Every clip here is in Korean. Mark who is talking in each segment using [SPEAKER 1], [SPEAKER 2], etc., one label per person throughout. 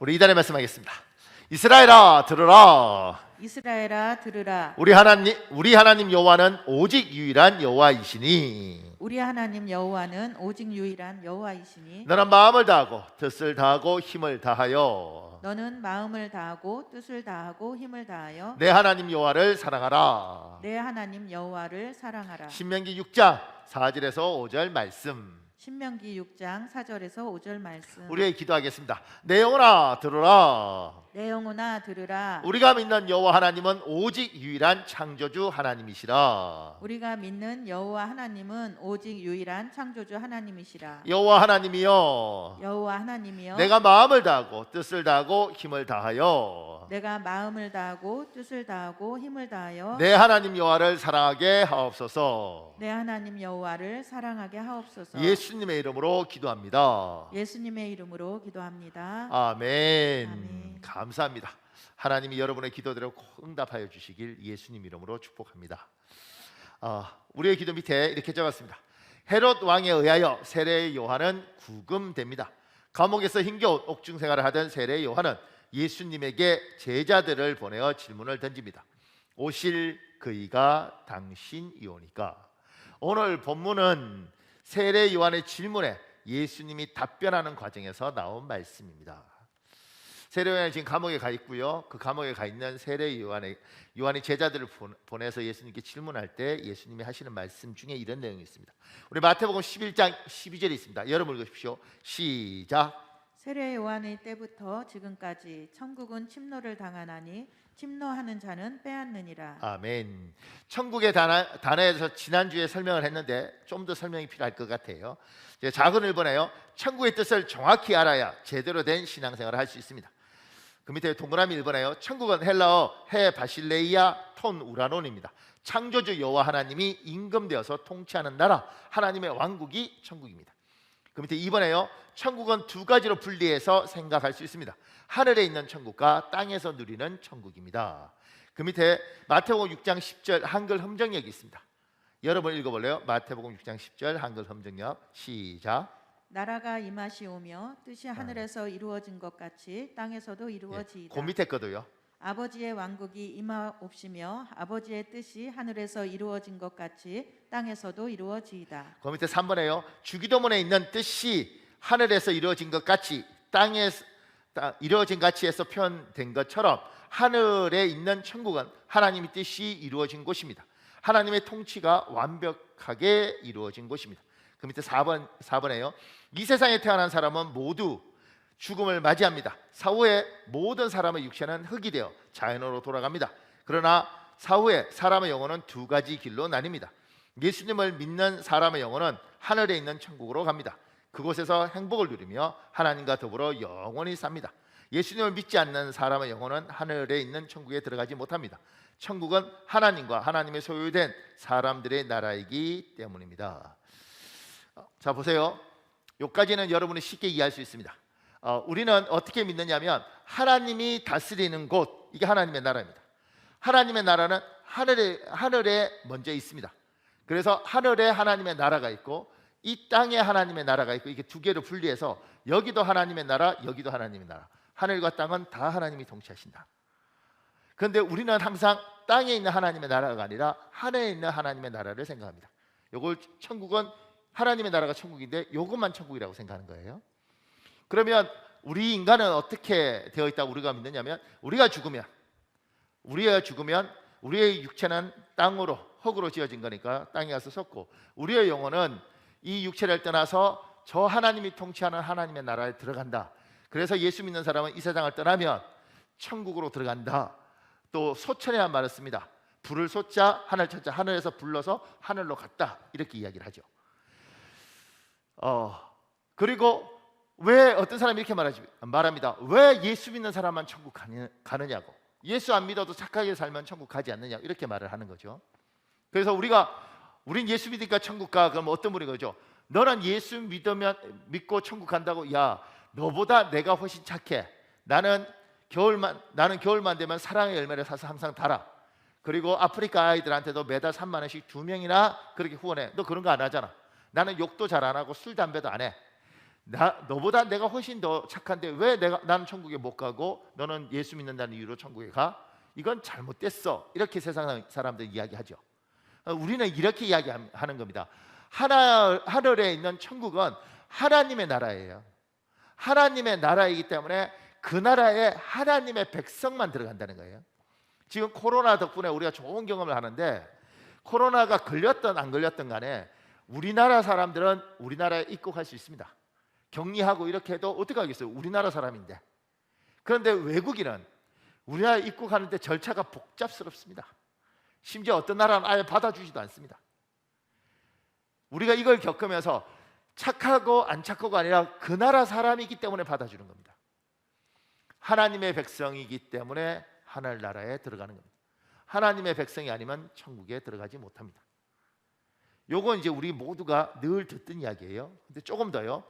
[SPEAKER 1] 우리 이단에 말씀하겠습니다. 이스라엘아 들으라.
[SPEAKER 2] 이스라엘아 들으라.
[SPEAKER 1] 우리 하나님 여호와는 오직 유일한 여호와이시니
[SPEAKER 2] 우리 하나님 여호와는 오직 유일한 여호와이시니
[SPEAKER 1] 너는 마음을 다하고 뜻을 다하고 힘을 다하여
[SPEAKER 2] 너는 마음을 다하고 뜻을 다하고 힘을 다하여
[SPEAKER 1] 내 하나님 여호와를 사랑하라.
[SPEAKER 2] 내 하나님 여호와를 사랑하라.
[SPEAKER 1] 신명기 6장 4절에서 5절 말씀.
[SPEAKER 2] 신명기 6장 4절에서 5절 말씀.
[SPEAKER 1] 우리의 기도하겠습니다. 내 영혼아 들으라.
[SPEAKER 2] 내 영혼아 들으라.
[SPEAKER 1] 우리가 믿는 여호와 하나님은 오직 유일한 창조주 하나님이시라.
[SPEAKER 2] 우리가 믿는 여호와 하나님은 오직 유일한 창조주 하나님이시라.
[SPEAKER 1] 여호와 하나님이여
[SPEAKER 2] 여호와 하나님이여
[SPEAKER 1] 내가 마음을 다하고 뜻을 다하고 힘을 다하여
[SPEAKER 2] 내가 마음을 다하고 뜻을 다하고 힘을 다하여
[SPEAKER 1] 내 하나님 여호와를 사랑하게 하옵소서.
[SPEAKER 2] 내 하나님 여호와를 사랑하게 하옵소서.
[SPEAKER 1] 예수님의 이름으로 기도합니다.
[SPEAKER 2] 예수님의 이름으로 기도합니다.
[SPEAKER 1] 아멘.
[SPEAKER 2] 아멘.
[SPEAKER 1] 감사합니다. 하나님이 여러분의 기도대로 꼭 응답하여 주시길 예수님 이름으로 축복합니다. 우리의 기도 밑에 이렇게 적었습니다. 헤롯 왕에 의하여 세례 요한은 구금됩니다. 감옥에서 힘겨운 옥중 생활을 하던 세례 요한은 예수님에게 제자들을 보내어 질문을 던집니다. 오실 그이가 당신이오니까. 오늘 본문은 세례 요한의 질문에 예수님이 답변하는 과정에서 나온 말씀입니다. 세례 요한이 지금 감옥에 가 있고요. 그 감옥에 가 있는 세례 요한이 제자들을 보내서 예수님께 질문할 때 예수님이 하시는 말씀 중에 이런 내용이 있습니다. 우리 마태복음 11장 12절에 있습니다. 여러분 읽으십시오. 시작.
[SPEAKER 2] 세례 요한의 때부터 지금까지 천국은 침노를 당하나니 침노하는 자는 빼앗느니라.
[SPEAKER 1] 아멘. 천국의 단어에서 지난주에 설명을 했는데 좀 더 설명이 필요할 것 같아요. 작은 일본에요. 천국의 뜻을 정확히 알아야 제대로 된 신앙생활을 할 수 있습니다. 그 밑에 동그라미 1번에요. 천국은 헬라어 헤 바실레이아 톤 우라논입니다. 창조주 여호와 하나님이 임금되어서 통치하는 나라, 하나님의 왕국이 천국입니다. 그 밑에 2번에요. 천국은 두 가지로 분리해서 생각할 수 있습니다. 하늘에 있는 천국과 땅에서 누리는 천국입니다. 그 밑에 마태복음 6장 10절 한글 험정역이 있습니다. 여러분 읽어볼래요? 마태복음 6장 10절 한글 험정역 시작.
[SPEAKER 2] 나라가 임하시오며 뜻이 하늘에서 이루어진 것 같이 땅에서도 이루어지이다.
[SPEAKER 1] 그 밑에 거도요.
[SPEAKER 2] 아버지의 왕국이 임하옵시며 아버지의 뜻이 하늘에서 이루어진 것 같이 땅에서도 이루어지이다.
[SPEAKER 1] 그 밑에 3번에요. 주기도문에 있는 뜻이 하늘에서 이루어진 것 같이 땅에서 이루어진 가치에서 표현된 것처럼 하늘에 있는 천국은 하나님의 뜻이 이루어진 곳입니다. 하나님의 통치가 완벽하게 이루어진 곳입니다. 그 밑에 4번에요. 이 세상에 태어난 사람은 모두 죽음을 맞이합니다. 사후에 모든 사람의 육체는 흙이 되어 자연으로 돌아갑니다. 그러나 사후에 사람의 영혼은 두 가지 길로 나뉩니다. 예수님을 믿는 사람의 영혼은 하늘에 있는 천국으로 갑니다. 그곳에서 행복을 누리며 하나님과 더불어 영원히 삽니다. 예수님을 믿지 않는 사람의 영혼은 하늘에 있는 천국에 들어가지 못합니다. 천국은 하나님과 하나님의 소유된 사람들의 나라이기 때문입니다. 자 보세요. 여기까지는 여러분이 쉽게 이해할 수 있습니다. 우리는 어떻게 믿느냐면 하나님이 다스리는 곳, 이게 하나님의 나라입니다. 하나님의 나라는 하늘에 먼저 있습니다. 그래서 하늘에 하나님의 나라가 있고 이 땅에 하나님의 나라가 있고, 이게 두 개를 분리해서 여기도 하나님의 나라, 여기도 하나님의 나라. 하늘과 땅은 다 하나님이 통치하신다. 그런데 우리는 항상 땅에 있는 하나님의 나라가 아니라 하늘에 있는 하나님의 나라를 생각합니다. 요걸 천국은 하나님의 나라가 천국인데 요것만 천국이라고 생각하는 거예요. 그러면 우리 인간은 어떻게 되어 있다고 우리가 믿느냐면, 우리가 죽으면 우리의 육체는 땅으로 흙으로 지어진 거니까 땅에 가서 섰고, 우리의 영혼은 이 육체를 떠나서 저 하나님이 통치하는 하나님의 나라에 들어간다. 그래서 예수 믿는 사람은 이 세상을 떠나면 천국으로 들어간다. 또 소천이라는 말을 씁니다. 불을 솟자 하늘 찾자, 하늘에서 불러서 하늘로 갔다, 이렇게 이야기를 하죠. 그리고 왜 어떤 사람이 이렇게 말합니다. 왜 예수 믿는 사람만 천국 가느냐고, 예수 안 믿어도 착하게 살면 천국 가지 않느냐, 이렇게 말을 하는 거죠. 그래서 우린 예수 믿으니까 천국 가. 그럼 어떤 분이 그러죠. 너는 예수 믿고 천국 간다고? 야, 너보다 내가 훨씬 착해. 나는 겨울만 되면 사랑의 열매를 사서 항상 달아. 그리고 아프리카 아이들한테도 매달 3만 원씩 2명이나 그렇게 후원해. 너 그런 거 안 하잖아. 나는 욕도 잘 안 하고 술 담배도 안 해. 너보다 내가 훨씬 더 착한데 왜 나는 천국에 못 가고 너는 예수 믿는다는 이유로 천국에 가? 이건 잘못됐어. 이렇게 세상 사람들 이야기하죠. 우리는 이렇게 이야기하는 겁니다. 하늘에 있는 천국은 하나님의 나라예요. 하나님의 나라이기 때문에 그 나라에 하나님의 백성만 들어간다는 거예요. 지금 코로나 덕분에 우리가 좋은 경험을 하는데, 코로나가 걸렸든 안 걸렸든 간에 우리나라 사람들은 우리나라에 입국할 수 있습니다. 격리하고 이렇게 해도 어떻게 하겠어요? 우리나라 사람인데. 그런데 외국인은 우리나라에 입국하는데 절차가 복잡스럽습니다. 심지어 어떤 나라는 아예 받아주지도 않습니다. 우리가 이걸 겪으면서 착하고 안 착하고가 아니라 그 나라 사람이기 때문에 받아주는 겁니다. 하나님의 백성이기 때문에 하늘나라에 들어가는 겁니다. 하나님의 백성이 아니면 천국에 들어가지 못합니다. 요건 이제 우리 모두가 늘 듣던 이야기예요. 근데 조금 더요.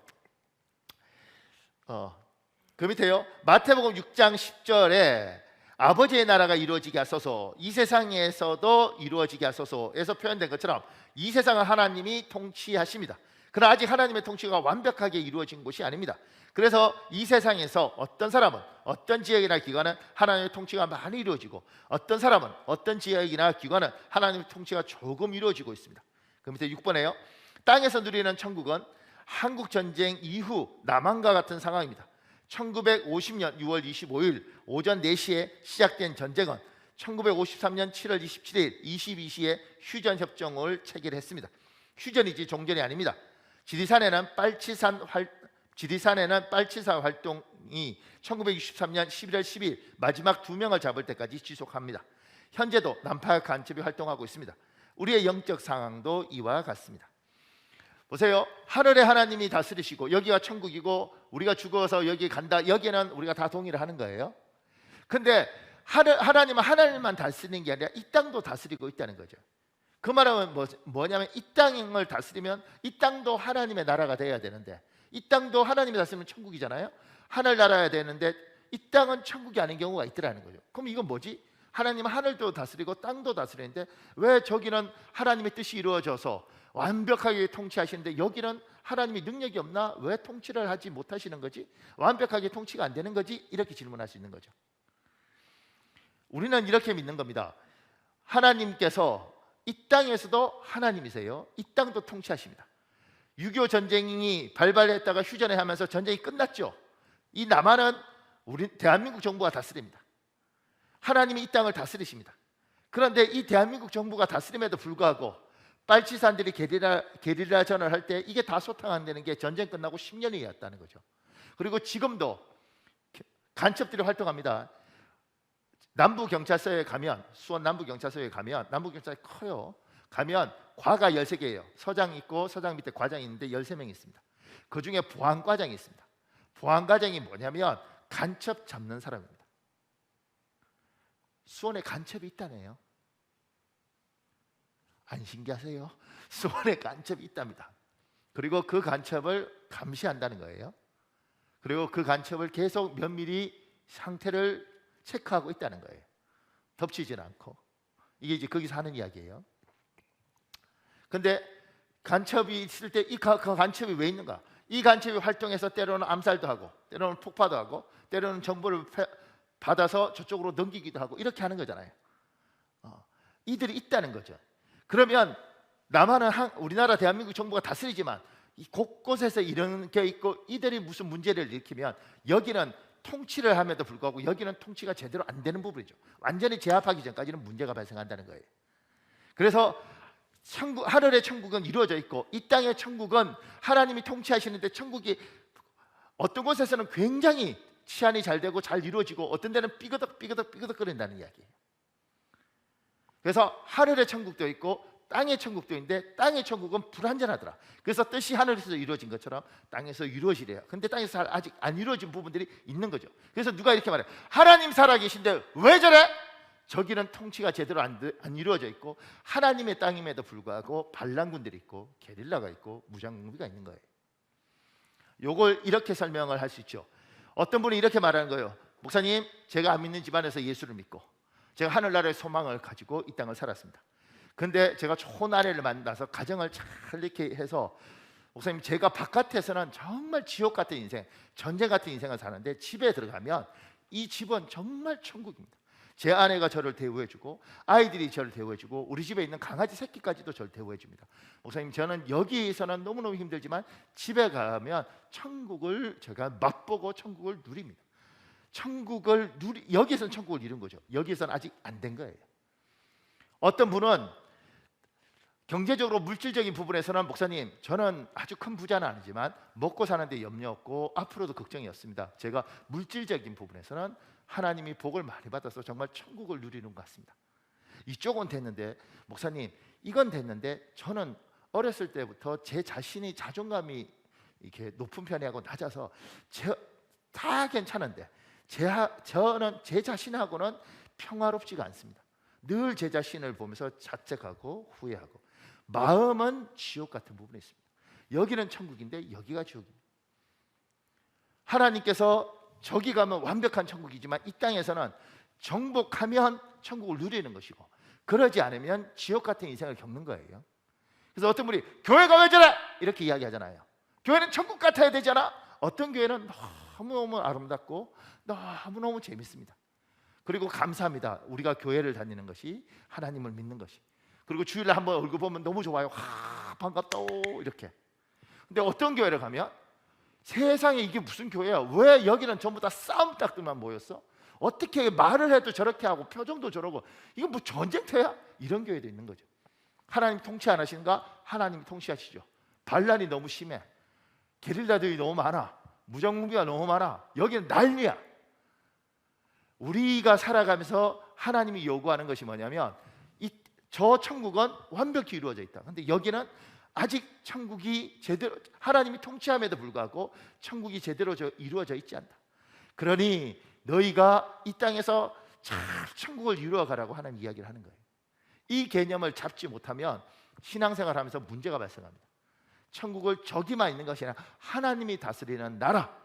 [SPEAKER 1] 그 밑에요. 마태복음 6장 10절에 아버지의 나라가 이루어지게 하소서, 이 세상에서도 이루어지게 하소서에서 표현된 것처럼 이 세상을 하나님이 통치하십니다. 그러나 아직 하나님의 통치가 완벽하게 이루어진 곳이 아닙니다. 그래서 이 세상에서 어떤 사람은, 어떤 지역이나 기관은 하나님의 통치가 많이 이루어지고, 어떤 사람은, 어떤 지역이나 기관은 하나님의 통치가 조금 이루어지고 있습니다. 그 밑에 6번에요. 땅에서 누리는 천국은 한국전쟁 이후 남한과 같은 상황입니다. 1950년 6월 25일 오전 4시에 시작된 전쟁은 1953년 7월 27일 22시에 휴전협정을 체결했습니다. 휴전이지 종전이 아닙니다. 지리산에는 빨치산 활동이 1963년 11월 10일 마지막 2명을 잡을 때까지 지속합니다. 현재도 난파 간첩이 활동하고 있습니다. 우리의 영적 상황도 이와 같습니다. 보세요. 하늘에 하나님이 다스리시고 여기가 천국이고 우리가 죽어서 여기 간다, 여기는 우리가 다 동의를 하는 거예요. 근데 하나님은 하나님만 다스리는 게 아니라 이 땅도 다스리고 있다는 거죠. 그 말은 뭐냐면 이 땅을 다스리면 이 땅도 하나님의 나라가 돼야 되는데, 이 땅도 하나님이 다스리면 천국이잖아요. 하늘나라야 되는데 이 땅은 천국이 아닌 경우가 있더라는 거죠. 그럼 이건 뭐지? 하나님은 하늘도 다스리고 땅도 다스리는데 왜 저기는 하나님의 뜻이 이루어져서 완벽하게 통치하시는데 여기는 하나님이 능력이 없나? 왜 통치를 하지 못하시는 거지? 완벽하게 통치가 안 되는 거지? 이렇게 질문할 수 있는 거죠. 우리는 이렇게 믿는 겁니다. 하나님께서 이 땅에서도 하나님이세요. 이 땅도 통치하십니다. 6.25 전쟁이 발발했다가 휴전을 하면서 전쟁이 끝났죠. 이 남한은 우리 대한민국 정부가 다스립니다. 하나님이 이 땅을 다스리십니다. 그런데 이 대한민국 정부가 다스림에도 불구하고 빨치산들이 게릴라전을 할 때 이게 다 소탕 안 되는 게 전쟁 끝나고 10년이었다는 거죠. 그리고 지금도 간첩들이 활동합니다. 남부경찰서에 가면, 수원 남부경찰서에 가면, 남부경찰이 커요. 가면 과가 13개예요. 서장 있고 서장 밑에 과장이 있는데 13명이 있습니다. 그 중에 보안과장이 있습니다. 보안과장이 뭐냐면 간첩 잡는 사람입니다. 수원에 간첩이 있다네요. 안 신기하세요? 수원에 간첩이 있답니다. 그리고 그 간첩을 감시한다는 거예요. 그리고 그 간첩을 계속 면밀히 상태를 체크하고 있다는 거예요. 덮치질 않고. 이게 이제 거기서 하는 이야기예요. 근데 간첩이 있을 때 이 간첩이 왜 있는가? 이 간첩이 활동해서 때로는 암살도 하고, 때로는 폭파도 하고, 때로는 정보를 받아서 저쪽으로 넘기기도 하고 이렇게 하는 거잖아요. 이들이 있다는 거죠. 그러면 남한은 우리나라 대한민국 정부가 다스리지만 이 곳곳에서 이런 게 있고 이들이 무슨 문제를 일으키면 여기는 통치를 함에도 불구하고 여기는 통치가 제대로 안 되는 부분이죠. 완전히 제압하기 전까지는 문제가 발생한다는 거예요. 그래서 하늘의 천국은 이루어져 있고 이 땅의 천국은 하나님이 통치하시는데, 천국이 어떤 곳에서는 굉장히 치안이 잘 되고 잘 이루어지고 어떤 데는 삐그덕거린다는 이야기예요. 그래서 하늘의 천국도 있고 땅의 천국도 있는데 땅의 천국은 불완전하더라. 그래서 뜻이 하늘에서 이루어진 것처럼 땅에서 이루어지래요. 근데 땅에서 아직 안 이루어진 부분들이 있는 거죠. 그래서 누가 이렇게 말해요. 하나님 살아계신데 왜 저래? 저기는 통치가 제대로 안 이루어져 있고 하나님의 땅임에도 불구하고 반란군들이 있고 게릴라가 있고 무장공비가 있는 거예요. 요걸 이렇게 설명을 할 수 있죠. 어떤 분이 이렇게 말하는 거예요. 목사님, 제가 안 믿는 집안에서 예수를 믿고 제가 하늘나라의 소망을 가지고 이 땅을 살았습니다. 근데 제가 좋은 아내를 만나서 가정을 잘 이렇게 해서 목사님, 제가 바깥에서는 정말 지옥 같은 인생, 전쟁 같은 인생을 사는데 집에 들어가면 이 집은 정말 천국입니다. 제 아내가 저를 대우해주고 아이들이 저를 대우해주고 우리 집에 있는 강아지 새끼까지도 저를 대우해줍니다. 목사님, 저는 여기서는 너무너무 힘들지만 집에 가면 천국을 제가 맛보고 천국을 누립니다. 여기에서는 천국을 이룬 거죠. 여기에서는 아직 안 된 거예요. 어떤 분은 경제적으로 물질적인 부분에서는 목사님, 저는 아주 큰 부자는 아니지만 먹고 사는데 염려 없고 앞으로도 걱정이 없습니다. 제가 물질적인 부분에서는 하나님이 복을 많이 받아서 정말 천국을 누리는 것 같습니다. 이쪽은 됐는데 목사님, 이건 됐는데 저는 어렸을 때부터 제 자신이 자존감이 이렇게 높은 편이하고 낮아서 다 괜찮은데 저는 제 자신하고는 평화롭지가 않습니다. 늘 제 자신을 보면서 자책하고 후회하고 마음은 지옥 같은 부분이 있습니다. 여기는 천국인데 여기가 지옥입니다. 하나님께서 저기 가면 완벽한 천국이지만 이 땅에서는 정복하면 천국을 누리는 것이고 그러지 않으면 지옥 같은 인생을 겪는 거예요. 그래서 어떤 분이 교회가 왜 저래? 이렇게 이야기하잖아요. 교회는 천국 같아야 되잖아. 어떤 교회는 너무너무 아름답고 너무너무 재밌습니다. 그리고 감사합니다. 우리가 교회를 다니는 것이 하나님을 믿는 것이. 그리고 주일날 한번 얼굴 보면 너무 좋아요. 반갑다 이렇게. 근데 어떤 교회를 가면 세상에 이게 무슨 교회야? 왜 여기는 전부 다 싸움닭들만 모였어? 어떻게 말을 해도 저렇게 하고 표정도 저러고 이거 뭐 전쟁터야? 이런 교회도 있는 거죠. 하나님 통치 안 하시는가? 하나님이 통치하시죠. 반란이 너무 심해. 게릴라들이 너무 많아. 무장무비가 너무 많아. 여기는 난리야. 우리가 살아가면서 하나님이 요구하는 것이 뭐냐면 저 천국은 완벽히 이루어져 있다. 근데 여기는 아직 천국이 제대로 하나님이 통치함에도 불구하고 천국이 제대로 이루어져 있지 않다. 그러니 너희가 이 땅에서 잘 천국을 이루어 가라고 하나님 이야기를 하는 거예요. 이 개념을 잡지 못하면 신앙생활하면서 문제가 발생합니다. 천국을 저기만 있는 것이 아니라 하나님이 다스리는 나라,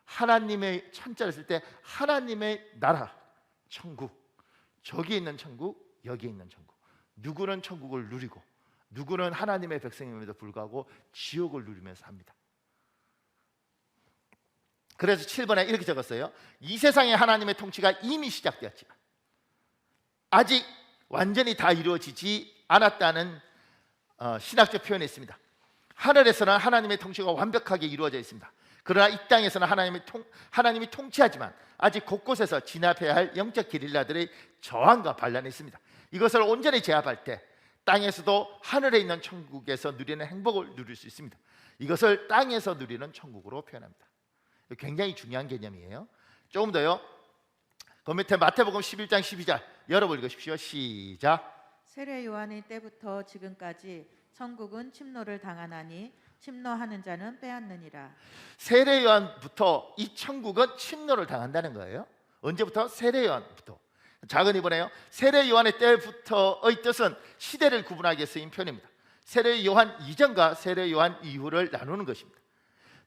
[SPEAKER 1] 하나님의 천자를 쓸 때 하나님의 나라, 천국, 저기 있는 천국, 여기 있는 천국. 누구는 천국을 누리고 누구는 하나님의 백성임에도 불구하고 지옥을 누리면서 합니다. 그래서 7번에 이렇게 적었어요. 이 세상에 하나님의 통치가 이미 시작되었지만 아직 완전히 다 이루어지지 않았다는 신학적 표현이 있습니다. 하늘에서는 하나님의 통치가 완벽하게 이루어져 있습니다. 그러나 이 땅에서는 하나님이 통치하지만 아직 곳곳에서 진압해야 할 영적 게릴라들의 저항과 반란이 있습니다. 이것을 온전히 제압할 때 땅에서도 하늘에 있는 천국에서 누리는 행복을 누릴 수 있습니다. 이것을 땅에서 누리는 천국으로 표현합니다. 굉장히 중요한 개념이에요. 조금 더요. 그 밑에 마태복음 11장 12절 여러분 읽으십시오. 시작.
[SPEAKER 2] 세례 요한의 때부터 지금까지 천국은 침노를 당하나니 침노하는 자는 빼앗느니라.
[SPEAKER 1] 세례 요한부터 이 천국은 침노를 당한다는 거예요. 언제부터? 세례 요한부터. 작은 이번에요. 세례 요한의 때부터의 뜻은 시대를 구분하기 위해 쓰인 표현입니다. 세례 요한 이전과 세례 요한 이후를 나누는 것입니다.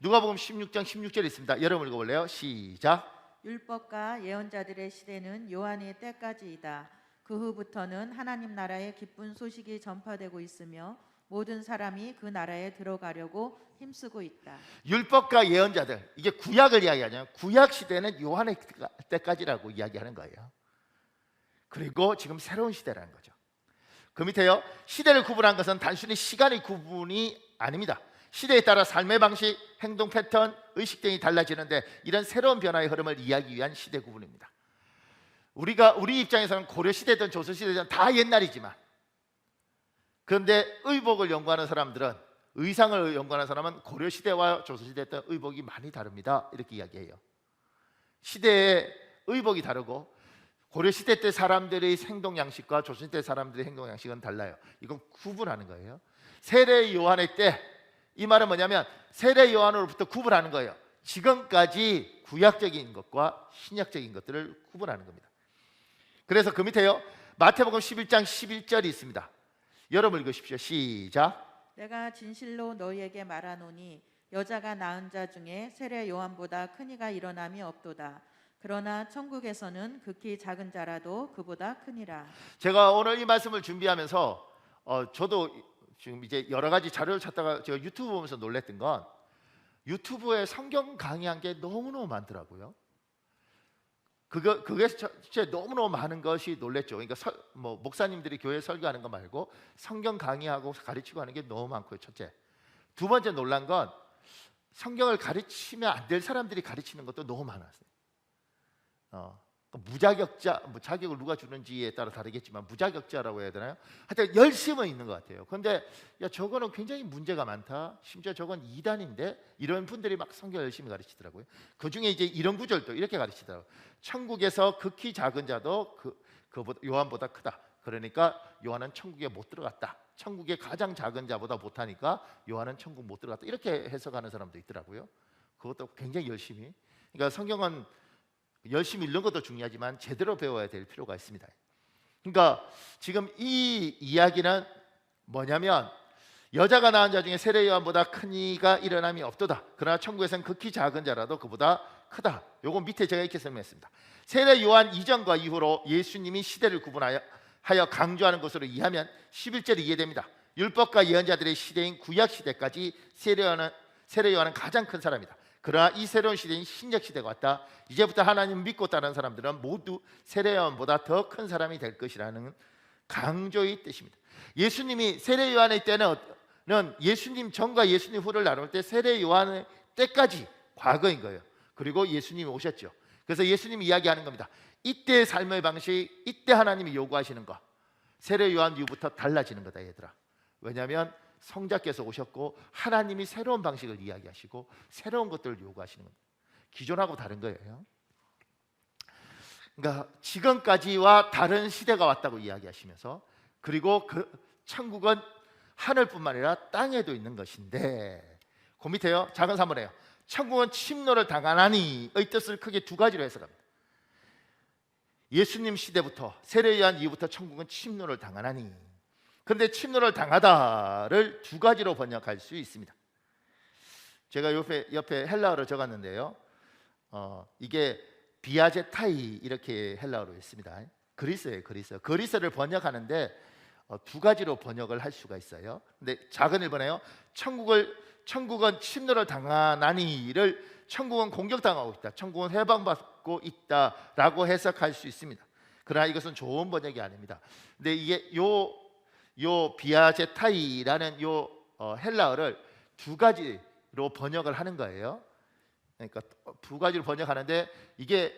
[SPEAKER 1] 누가복음 16장 16절에 있습니다. 여러분 읽어볼래요? 시작.
[SPEAKER 2] 율법과 예언자들의 시대는 요한의 때까지이다. 그 후부터는 하나님 나라의 기쁜 소식이 전파되고 있으며 모든 사람이 그 나라에 들어가려고 힘쓰고 있다. 율법과
[SPEAKER 1] 예언자들, 이게 구약을 이야기하잖아요. 구약 시대는 요한의 때까지라고 이야기하는 거예요. 그리고 지금 새로운 시대라는 거죠. 그 밑에요. 시대를 구분한 것은 단순히 시간의 구분이 아닙니다. 시대에 따라 삶의 방식, 행동 패턴, 의식 등이 달라지는데 이런 새로운 변화의 흐름을 이해하기 위한 시대 구분입니다. 우리 입장에서는 고려 시대든 조선 시대든 다 옛날이지만 그런데 의복을 연구하는 사람들은 의상을 연구하는 사람은 고려 시대와 조선 시대 때 의복이 많이 다릅니다. 이렇게 이야기해요. 시대의 의복이 다르고 고려 시대 때 사람들의 행동 양식과 조선 시대 사람들의 행동 양식은 달라요. 이건 구분하는 거예요. 세례 요한의 때 이 말은 뭐냐면 세례 요한으로부터 구분하는 거예요. 지금까지 구약적인 것과 신약적인 것들을 구분하는 겁니다. 그래서 그 밑에요. 마태복음 11장 11절이 있습니다. 여러분 읽으십시오. 시작.
[SPEAKER 2] 내가 진실로 너희에게 말하노니 여자가 낳은 자 중에 세례 요한보다 큰 이가 일어남이 없도다. 그러나 천국에서는 극히 작은 자라도 그보다 크니라.
[SPEAKER 1] 제가 오늘 이 말씀을 준비하면서 저도 지금 이제 여러 가지 자료를 찾다가 제가 유튜브 보면서 놀랬던 건 유튜브에 성경 강의한 게 너무너무 많더라고요. 그게 진짜 너무너무 많은 것이 놀랬죠. 그러니까 뭐 목사님들이 교회 설교하는 거 말고 성경 강의하고 가르치고 하는 게 너무 많고요. 첫째. 두 번째 놀란 건 성경을 가르치면 안 될 사람들이 가르치는 것도 너무 많았어요. 무자격자, 뭐 자격을 누가 주는지에 따라 다르겠지만 무자격자라고 해야 되나요? 하여튼 열심은 있는 것 같아요. 그런데 야 저거는 굉장히 문제가 많다. 심지어 저건 이단인데 이런 분들이 막 성경 열심히 가르치더라고요. 그 중에 이제 이런 구절도 이렇게 가르치더라고요. 천국에서 극히 작은 자도 그보다 요한보다 크다. 그러니까 요한은 천국에 못 들어갔다. 천국의 가장 작은 자보다 못하니까 요한은 천국 못 들어갔다. 이렇게 해석하는 사람도 있더라고요. 그것도 굉장히 열심히. 그러니까 성경은 열심히 읽는 것도 중요하지만 제대로 배워야 될 필요가 있습니다. 그러니까 지금 이 이야기는 뭐냐면 여자가 낳은 자 중에 세례 요한보다 큰 이가 일어남이 없도다. 그러나 천국에서는 극히 작은 자라도 그보다 크다. 요건 밑에 제가 이렇게 설명했습니다. 세례 요한 이전과 이후로 예수님이 시대를 구분하여 강조하는 것으로 이해하면 11절이 이해됩니다. 율법과 예언자들의 시대인 구약 시대까지 세례 요한은 가장 큰 사람이다. 그러나 이 새로운 시대인 신약 시대가 왔다. 이제부터 하나님 믿고 따르는 사람들은 모두 세례 요한보다 더 큰 사람이 될 것이라는 강조의 뜻입니다. 예수님이 세례 요한의 때는 예수님 전과 예수님 후를 나눌 때 세례 요한의 때까지 과거인 거예요. 그리고 예수님이 오셨죠. 그래서 예수님이 이야기하는 겁니다. 이때의 삶의 방식, 이때 하나님이 요구하시는 거 세례 요한 이후부터 달라지는 거다 얘들아. 왜냐하면 성자께서 오셨고 하나님이 새로운 방식을 이야기하시고 새로운 것들을 요구하시는 겁니다. 기존하고 다른 거예요. 그러니까 지금까지와 다른 시대가 왔다고 이야기하시면서 그리고 그 천국은 하늘뿐만 아니라 땅에도 있는 것인데 그 밑에요. 작은 사문에요. 천국은 침노를 당하나니의 뜻을 크게 두 가지로 해석합니다. 예수님 시대부터 세례 요한 이후부터 천국은 침노를 당하나니. 그런데 침노를 당하다를 두 가지로 번역할 수 있습니다. 제가 옆에 헬라어로 적었는데요. 이게 비아제타이 이렇게 헬라어로 있습니다. 그리스예요. 그리스를 번역하는데 두 가지로 번역을 할 수가 있어요. 근데 작은 일본에요. 천국은 침노를 당하나니를 천국은 공격당하고 있다. 천국은 해방받고 있다라고 해석할 수 있습니다. 그러나 이것은 좋은 번역이 아닙니다. 근데 이게 요 비아제타이라는 요 헬라어를 두 가지로 번역을 하는 거예요. 그러니까 두 가지로 번역하는데 이게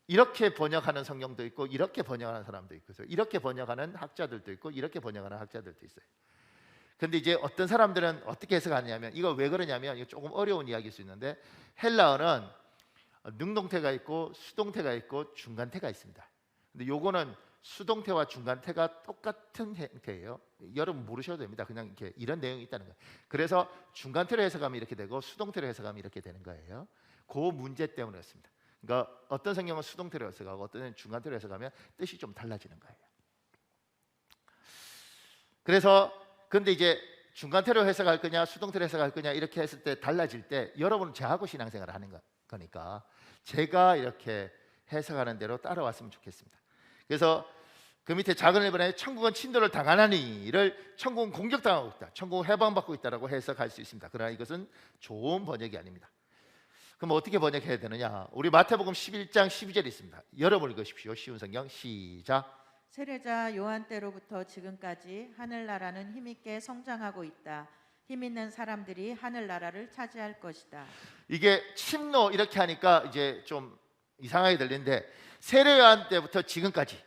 [SPEAKER 1] 이렇게 번역하는 성경도 있고 이렇게 번역하는 사람도 있고 이렇게 번역하는 학자들도 있고 이렇게 번역하는 학자들도 있어요. 근데 이제 어떤 사람들은 어떻게 해석하냐면 이거 왜 그러냐면 이거 조금 어려운 이야기일 수 있는데 헬라어는 능동태가 있고 수동태가 있고 중간태가 있습니다. 근데 요거는 수동태와 중간태가 똑같은 형태예요. 여러분 모르셔도 됩니다. 그냥 이렇게 이런 내용이 있다는 거예요. 그래서 중간태로 해석하면 이렇게 되고 수동태로 해석하면 이렇게 되는 거예요. 그 문제 때문에 그렇습니다. 그러니까 어떤 성경은 수동태로 해석하고 어떤 중간태로 해석하면 뜻이 좀 달라지는 거예요. 그래서 근데 이제 중간태로 해석할 거냐 수동태로 해석할 거냐 이렇게 했을 때 달라질 때 여러분은 저하고 신앙생활을 하는 거니까 제가 이렇게 해석하는 대로 따라왔으면 좋겠습니다. 그래서 그 밑에 작은 일본에 천국은 침노를 당하나니를 천국은 공격당하고 있다. 천국은 해방받고 있다라고 해석할 수 있습니다. 그러나 이것은 좋은 번역이 아닙니다. 그럼 어떻게 번역해야 되느냐? 우리 마태복음 11장 12절에 있습니다. 여러분 읽으십시오. 쉬운 성경 시작.
[SPEAKER 2] 세례자 요한 때로부터 지금까지 하늘나라는 힘있게 성장하고 있다. 힘 있는 사람들이 하늘나라를 차지할 것이다.
[SPEAKER 1] 이게 침노 이렇게 하니까 이제 좀 이상하게 들리는데 세례 요한 때부터 지금까지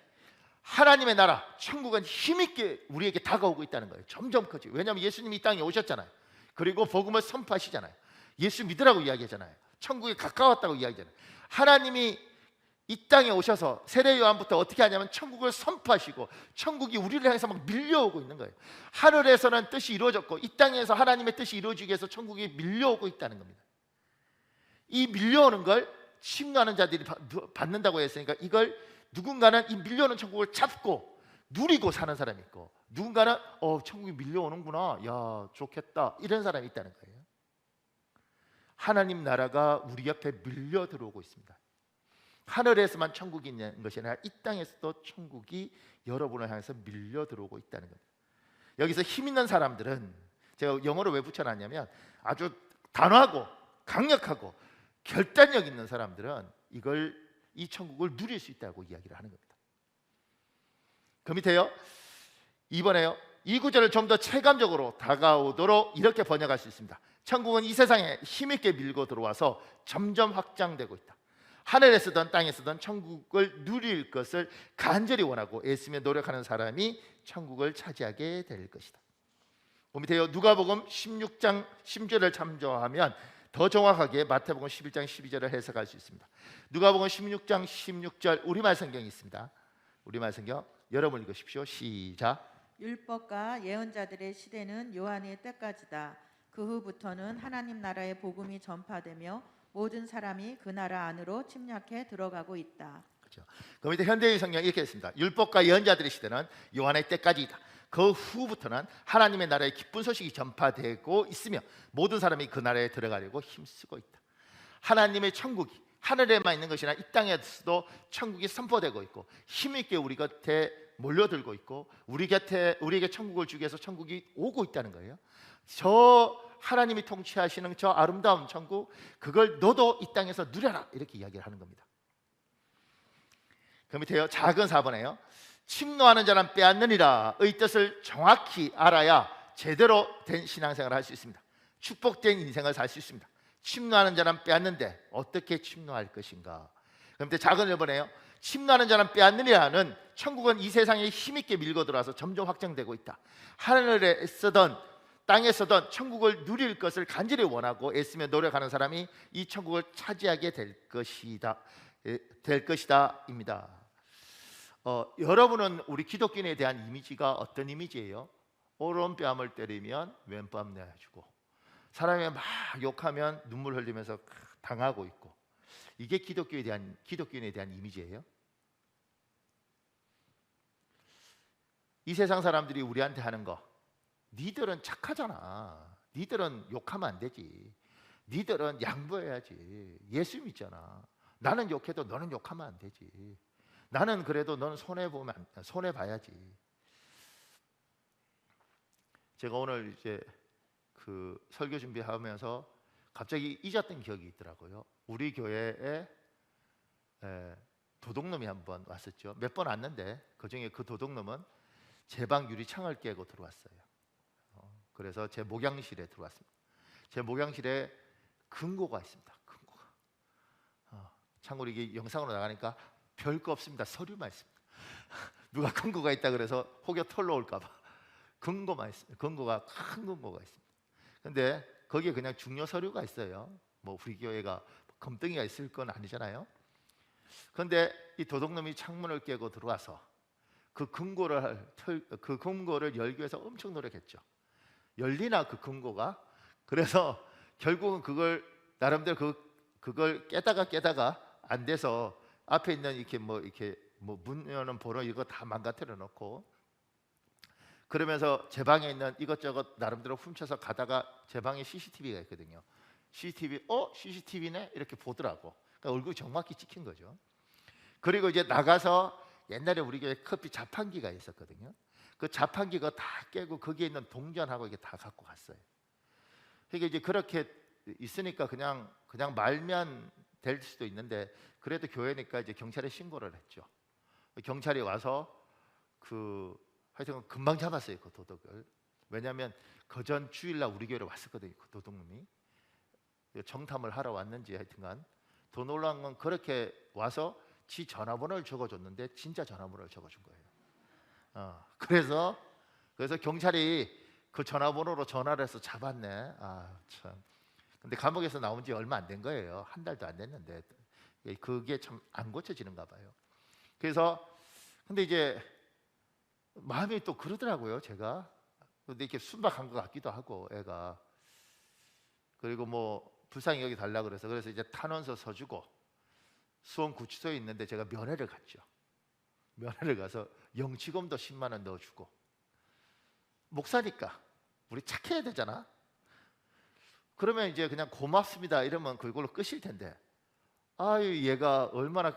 [SPEAKER 1] 하나님의 나라 천국은 힘있게 우리에게 다가오고 있다는 거예요. 점점 커지고. 왜냐하면 예수님이 이 땅에 오셨잖아요. 그리고 복음을 선포하시잖아요. 예수 믿으라고 이야기하잖아요. 천국에 가까웠다고 이야기하잖아요. 하나님이 이 땅에 오셔서 세례 요한부터 어떻게 하냐면 천국을 선포하시고 천국이 우리를 향해서 막 밀려오고 있는 거예요. 하늘에서는 뜻이 이루어졌고 이 땅에서 하나님의 뜻이 이루어지기 위해서 천국이 밀려오고 있다는 겁니다. 이 밀려오는 걸 침노하는 자들이 받는다고 했으니까 이걸 누군가는 이 밀려오는 천국을 잡고 누리고 사는 사람이 있고 누군가는 천국이 밀려오는구나, 야 좋겠다, 이런 사람이 있다는 거예요. 하나님 나라가 우리 옆에 밀려 들어오고 있습니다. 하늘에서만 천국이 있는 것이 아니라 이 땅에서도 천국이 여러분을 향해서 밀려 들어오고 있다는 겁니다. 여기서 힘 있는 사람들은 제가 영어로 왜 붙여놨냐면 아주 단호하고 강력하고 결단력 있는 사람들은 이 천국을 누릴 수 있다고 이야기를 하는 겁니다. 그 밑에요. 이번에요. 이 구절을 좀 더 체감적으로 다가오도록 이렇게 번역할 수 있습니다. 천국은 이 세상에 힘있게 밀고 들어와서 점점 확장되고 있다. 하늘에서든 땅에서든 천국을 누릴 것을 간절히 원하고 애쓰며 노력하는 사람이 천국을 차지하게 될 것이다. 그 밑에요. 누가복음 16장 10절을 참조하면 더 정확하게 마태복음 11장 12절을 해석할 수 있습니다. 누가복음 16장 16절 우리말 성경이 있습니다. 우리말 성경 여러분 읽으십시오. 시작.
[SPEAKER 2] 율법과 예언자들의 시대는 요한의 때까지다. 그 후부터는 하나님 나라의 복음이 전파되며 모든 사람이 그 나라 안으로 침략해 들어가고 있다.
[SPEAKER 1] 그렇죠. 그 밑에 현대의 성경 이렇게 했습니다. 율법과 예언자들의 시대는 요한의 때까지이다. 그 후부터는 하나님의 나라의 기쁜 소식이 전파되고 있으며 모든 사람이 그 나라에 들어가려고 힘쓰고 있다. 하나님의 천국이 하늘에만 있는 것이나 이 땅에서도 천국이 선포되고 있고 힘있게 우리 곁에 몰려들고 있고 우리에게 천국을 주기 위해서 천국이 오고 있다는 거예요. 저 하나님이 통치하시는 저 아름다운 천국, 그걸 너도 이 땅에서 누려라, 이렇게 이야기를 하는 겁니다. 그 밑에요. 작은 4번에요. 침노하는 자는 빼앗느니라의 뜻을 정확히 알아야 제대로 된 신앙생활을 할 수 있습니다. 축복된 인생을 살 수 있습니다. 침노하는 자는 빼앗는데 어떻게 침노할 것인가? 그런데 작은 1번에요. 침노하는 자는 빼앗느니라는 천국은 이 세상에 힘있게 밀고 들어와서 점점 확장되고 있다. 하늘에서든 땅에서든 천국을 누릴 것을 간절히 원하고 애쓰며 노력하는 사람이 이 천국을 차지하게 될 것이다입니다. 여러분은 우리 기독교인에 대한 이미지가 어떤 이미지예요? 오른뺨을 때리면 왼뺨 내주고 사람이 막 욕하면 눈물 흘리면서 당하고 있고, 이게 기독교인에 대한 이미지예요. 이 세상 사람들이 우리한테 하는 거, 니들은 착하잖아, 니들은 욕하면 안 되지, 니들은 양보해야지, 예수 믿잖아, 나는 욕해도 너는 욕하면 안 되지, 나는 그래도 너는 손해봐야지. 제가 오늘 이제 그 설교 준비하면서 갑자기 잊었던 기억이 있더라고요. 우리 교회에 도둑놈이 한번 왔었죠. 몇 번 왔는데 그중에 그 도둑놈은 제 방 유리창을 깨고 들어왔어요. 그래서 제 목양실에 들어왔습니다. 제 목양실에 금고가 있습니다. 금고가. 참고로 이게 영상으로 나가니까 별거 없습니다. 서류만 있습니다. 누가 금고가 있다 그래서 혹여 털러 올까 봐 금고만 있습니다. 금고가 큰 금고가 있습니다. 근데 거기에 그냥 중요 서류가 있어요. 뭐 우리 교회가 검덩이가 있을 건 아니잖아요. 그런데 이 도둑놈이 창문을 깨고 들어와서 그 금고를 열기 위해서 엄청 노력했죠. 열리나 그 금고가. 그래서 결국은 그걸 나름대로 그걸 깨다가 안 돼서 앞에 있는 이렇게 문 여는 번호 이거 다 망가뜨려 놓고, 그러면서 제 방에 있는 이것저것 나름대로 훔쳐서 가다가 제 방에 CCTV가 있거든요. CCTV네 이렇게 보더라고. 그러니까 얼굴이 정확히 찍힌 거죠. 그리고 이제 나가서 옛날에 우리 교회 커피 자판기가 있었거든요. 그 자판기 다 깨고 거기에 있는 동전하고 이게 다 갖고 갔어요. 그러니까 이제 그렇게 있으니까 그냥 말면 될 수도 있는데, 그래도 교회니까 이제 경찰에 신고를 했죠. 경찰이 와서 하여튼 금방 잡았어요, 그 도둑을. 왜냐하면 그전 주일날 우리 교회로 왔었거든요, 그 도둑놈이. 정탐을 하러 왔는지 하여튼간 더 놀라운 건 그렇게 와서 지 전화번호를 적어줬는데 진짜 전화번호를 적어준 거예요. 그래서 경찰이 그 전화번호로 전화를 해서 잡았네. 참. 근데 감옥에서 나온 지 얼마 안 된 거예요. 한 달도 안 됐는데 그게 참 안 고쳐지는가 봐요. 그래서 근데 이제 마음이 또 그러더라고요, 제가. 근데 이렇게 순박한 것 같기도 하고 애가. 그리고 뭐 불쌍히 여기 달라 그래서 이제 탄원서 써주고 수원 구치소에 있는데 제가 면회를 갔죠. 면회를 가서 영치금도 10만 원 넣어주고, 목사니까 우리 착해야 되잖아. 그러면 이제 그냥 고맙습니다 이러면 그걸로 끝일 텐데, 얘가 얼마나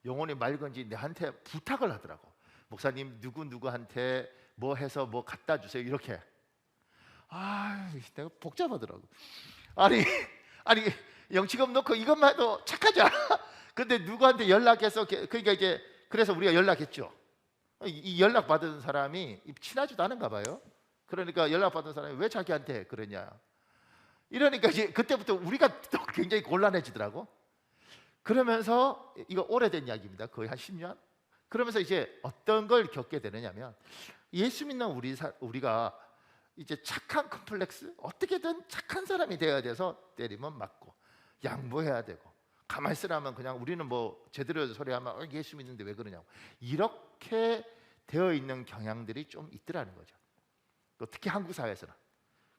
[SPEAKER 1] 영혼이 맑은지 내한테 부탁을 하더라고. 목사님 누구한테 뭐 해서 뭐 갖다 주세요 이렇게. 아, 내가 복잡하더라고. 아니 아니 영치금 넣고 이것만 해도 착하지 않아? 근데 누구한테 연락해서 그러니까 이제 그래서 우리가 연락했죠. 이 연락 받은 사람이 친하지도 않은가 봐요. 그러니까 연락 받은 사람이 왜 자기한테 그러냐. 이러니까 이제 그때부터 우리가 또 굉장히 곤란해지더라고. 그러면서 이거 오래된 이야기입니다. 거의 한 10년. 그러면서 이제 어떤 걸 겪게 되느냐면 예수 믿는 우리가 이제 착한 컴플렉스, 어떻게든 착한 사람이 되어야 돼서 때리면 맞고 양보해야 되고, 가만히 있으라면 그냥 우리는 뭐 제대로 소리하면 예수 믿는데 왜 그러냐고, 이렇게 되어 있는 경향들이 좀 있더라는 거죠. 또 특히 한국 사회에서는.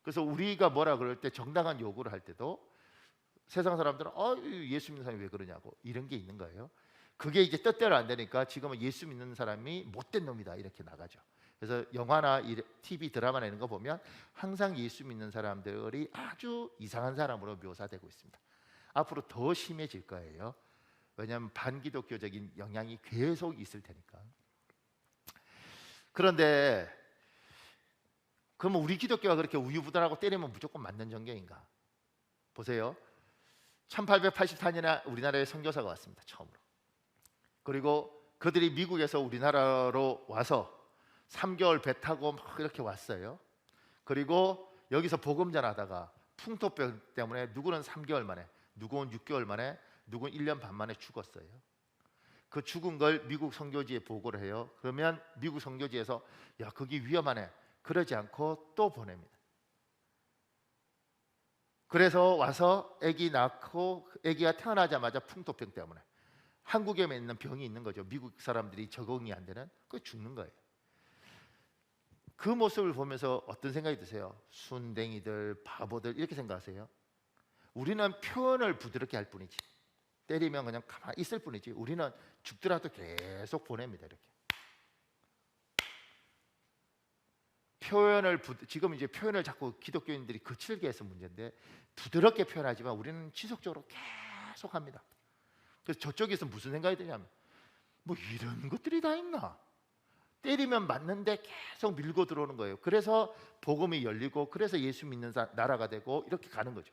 [SPEAKER 1] 그래서 우리가 뭐라 그럴 때 정당한 요구를 할 때도 세상 사람들은 예수 믿는 사람이 왜 그러냐고 이런 게 있는 거예요. 그게 이제 뜻대로 안 되니까 지금은 예수 믿는 사람이 못된 놈이다 이렇게 나가죠. 그래서 영화나 TV 드라마나 이런 거 보면 항상 예수 믿는 사람들이 아주 이상한 사람으로 묘사되고 있습니다. 앞으로 더 심해질 거예요. 왜냐하면 반기독교적인 영향이 계속 있을 테니까. 그런데 그러면 우리 기독교가 그렇게 우유부단하고 때리면 무조건 맞는 전경인가? 보세요. 1884년에 우리나라에 선교사가 왔습니다. 처음으로. 그리고 그들이 미국에서 우리나라로 와서 3개월 배 타고 막 이렇게 왔어요. 그리고 여기서 복음 전하다가 풍토병 때문에 누구는 3개월 만에, 누구는 6개월 만에, 누구는 1년 반 만에 죽었어요. 그 죽은 걸 미국 선교지에 보고를 해요. 그러면 미국 선교지에서 야, 거기 위험하네. 그러지 않고 또 보냅니다. 그래서 와서 아기 낳고 아기가 태어나자마자 풍토병 때문에 한국에 있는 병이 있는 거죠. 미국 사람들이 적응이 안 되는, 그 죽는 거예요. 그 모습을 보면서 어떤 생각이 드세요? 순댕이들, 바보들 이렇게 생각하세요? 우리는 표현을 부드럽게 할 뿐이지, 때리면 그냥 가만히 있을 뿐이지, 우리는 죽더라도 계속 보냅니다. 이렇게 지금 이제 표현을 자꾸 기독교인들이 거칠게 해서 문제인데, 부드럽게 표현하지만 우리는 지속적으로 계속 합니다. 그래서 저쪽에서 무슨 생각이 드냐면 뭐 이런 것들이 다 있나? 때리면 맞는데 계속 밀고 들어오는 거예요. 그래서 복음이 열리고, 그래서 예수 믿는 나라가 되고 이렇게 가는 거죠.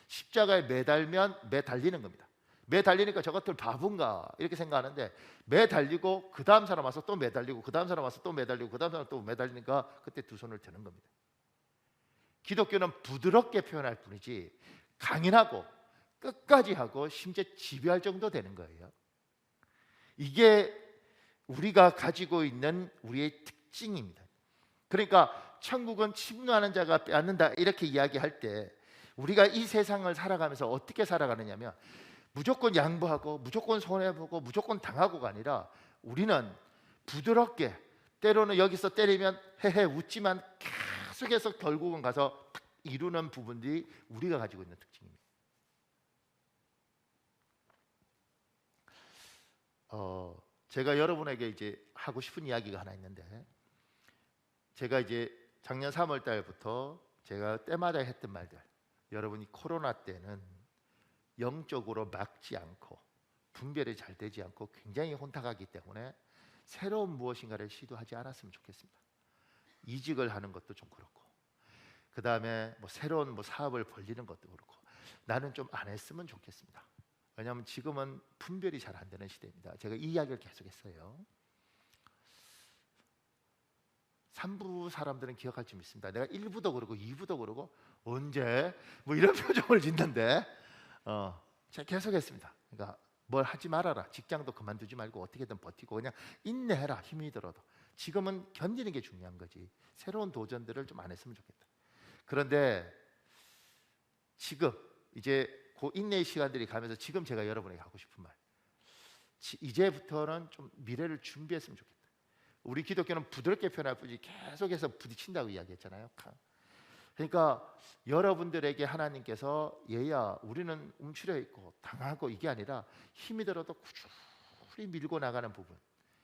[SPEAKER 1] 십자가에 매달면 매달리는 겁니다. 매달리니까 저것들 바본가 이렇게 생각하는데, 매달리고 그 다음 사람 와서 또 매달리고, 그 다음 사람 와서 또 매달리고, 그 다음 사람 또 매달리니까 그때 두 손을 드는 겁니다. 기독교는 부드럽게 표현할 뿐이지 강인하고 끝까지 하고 심지어 지배할 정도 되는 거예요. 이게 우리가 가지고 있는 우리의 특징입니다. 그러니까 천국은 침노하는 자가 빼앗는다 이렇게 이야기할 때, 우리가 이 세상을 살아가면서 어떻게 살아가느냐면 무조건 양보하고 무조건 손해보고 무조건 당하고가 아니라, 우리는 부드럽게, 때로는 여기서 때리면 헤헤 웃지만 계속해서 결국은 가서 탁 이루는 부분들이 우리가 가지고 있는 특징입니다. 제가 여러분에게 이제 하고 싶은 이야기가 하나 있는데, 제가 이제 작년 3월 달부터 제가 때마다 했던 말들, 여러분이 코로나 때는 영적으로 막지 않고 분별이 잘 되지 않고 굉장히 혼탁하기 때문에 새로운 무엇인가를 시도하지 않았으면 좋겠습니다. 이직을 하는 것도 좀 그렇고, 그 다음에 뭐 새로운 뭐 사업을 벌리는 것도 그렇고, 나는 좀 안 했으면 좋겠습니다. 왜냐하면 지금은 분별이 잘 안 되는 시대입니다. 제가 이 이야기를 계속했어요. 3부 사람들은 기억할 줄 믿습니다. 내가 1부도 그러고 2부도 그러고 언제 뭐 이런 표정을 짓는데 제가 계속했습니다. 그러니까 뭘 하지 말아라, 직장도 그만두지 말고 어떻게든 버티고 그냥 인내해라, 힘이 들어도. 지금은 견디는 게 중요한 거지, 새로운 도전들을 좀 안 했으면 좋겠다. 그런데 지금 이제 그 인내의 시간들이 가면서 지금 제가 여러분에게 하고 싶은 말, 이제부터는 좀 미래를 준비했으면 좋겠다. 우리 기독교는 부드럽게 표현할 뿐이지 계속해서 부딪힌다고 이야기했잖아요. 그러니까 여러분들에게 하나님께서 얘야 우리는 움츠려 있고 당하고 이게 아니라 힘이 들어도 꾸준히 밀고 나가는 부분,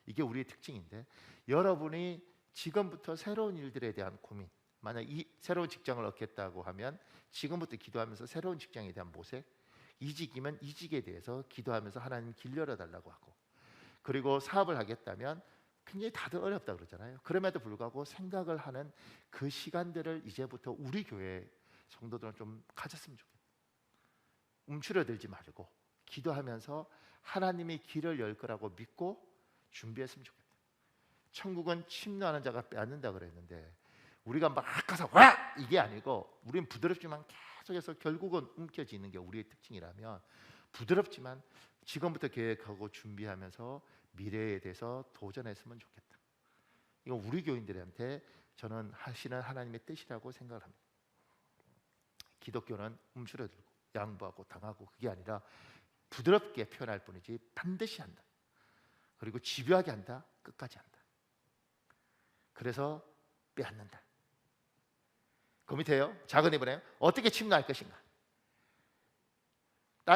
[SPEAKER 1] 이게 우리의 특징인데, 여러분이 지금부터 새로운 일들에 대한 고민, 만약 이 새로운 직장을 얻겠다고 하면 지금부터 기도하면서 새로운 직장에 대한 모색, 이직이면 이직에 대해서 기도하면서 하나님 길 열어달라고 하고, 그리고 사업을 하겠다면 굉장히 다들 어렵다 그러잖아요. 그럼에도 불구하고 생각을 하는 그 시간들을 이제부터 우리 교회 성도들은 좀 가졌으면 좋겠다. 움츠러들지 말고 기도하면서 하나님이 길을 열 거라고 믿고 준비했으면 좋겠다. 천국은 침노하는 자가 빼앗는다 그랬는데 우리가 막 가서 와! 이게 아니고 우리는 부드럽지만 계속해서 결국은 움켜쥐는 게 우리의 특징이라면 부드럽지만 지금부터 계획하고 준비하면서 미래에 대해서 도전했으면 좋겠다. 이거 우리 교인들한테 저는 하시는 하나님의 뜻이라고 생각을 합니다. 기독교는 움츠러들고 양보하고 당하고 그게 아니라 부드럽게 표현할 뿐이지 반드시 한다. 그리고 집요하게 한다. 끝까지 한다. 그래서 빼앗는다. 그 밑에요. 작은 이번에 어떻게 침노할 것인가?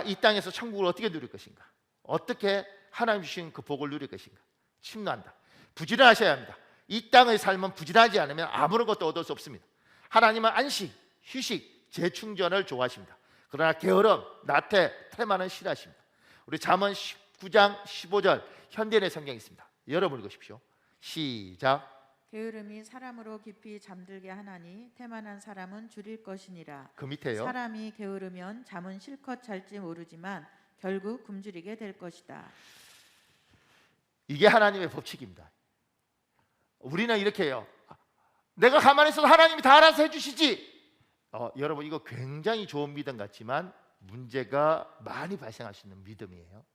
[SPEAKER 1] 이 땅에서 천국을 어떻게 누릴 것인가? 어떻게 하나님 주신 그 복을 누릴 것인가? 침노한다. 부지런하셔야 합니다. 이 땅의 삶은 부지런하지 않으면 아무런 것도 얻을 수 없습니다. 하나님은 안식, 휴식, 재충전을 좋아하십니다. 그러나 게으름, 나태, 태만은 싫어하십니다. 우리 잠언 19장 15절 현대인의 성경이 있습니다. 여러분 읽으십시오. 시작.
[SPEAKER 2] 게으름이 사람으로 깊이 잠들게 하나니 태만한 사람은 줄일 것이니라.
[SPEAKER 1] 그 밑에요.
[SPEAKER 2] 사람이 게으르면 잠은 실컷 잘지 모르지만 결국 굶주리게 될 것이다.
[SPEAKER 1] 이게 하나님의 법칙입니다. 우리는 이렇게 해요. 내가 가만히 있어도 하나님이 다 알아서 해주시지. 여러분 이거 굉장히 좋은 믿음 같지만 문제가 많이 발생할 수 있는 믿음이에요.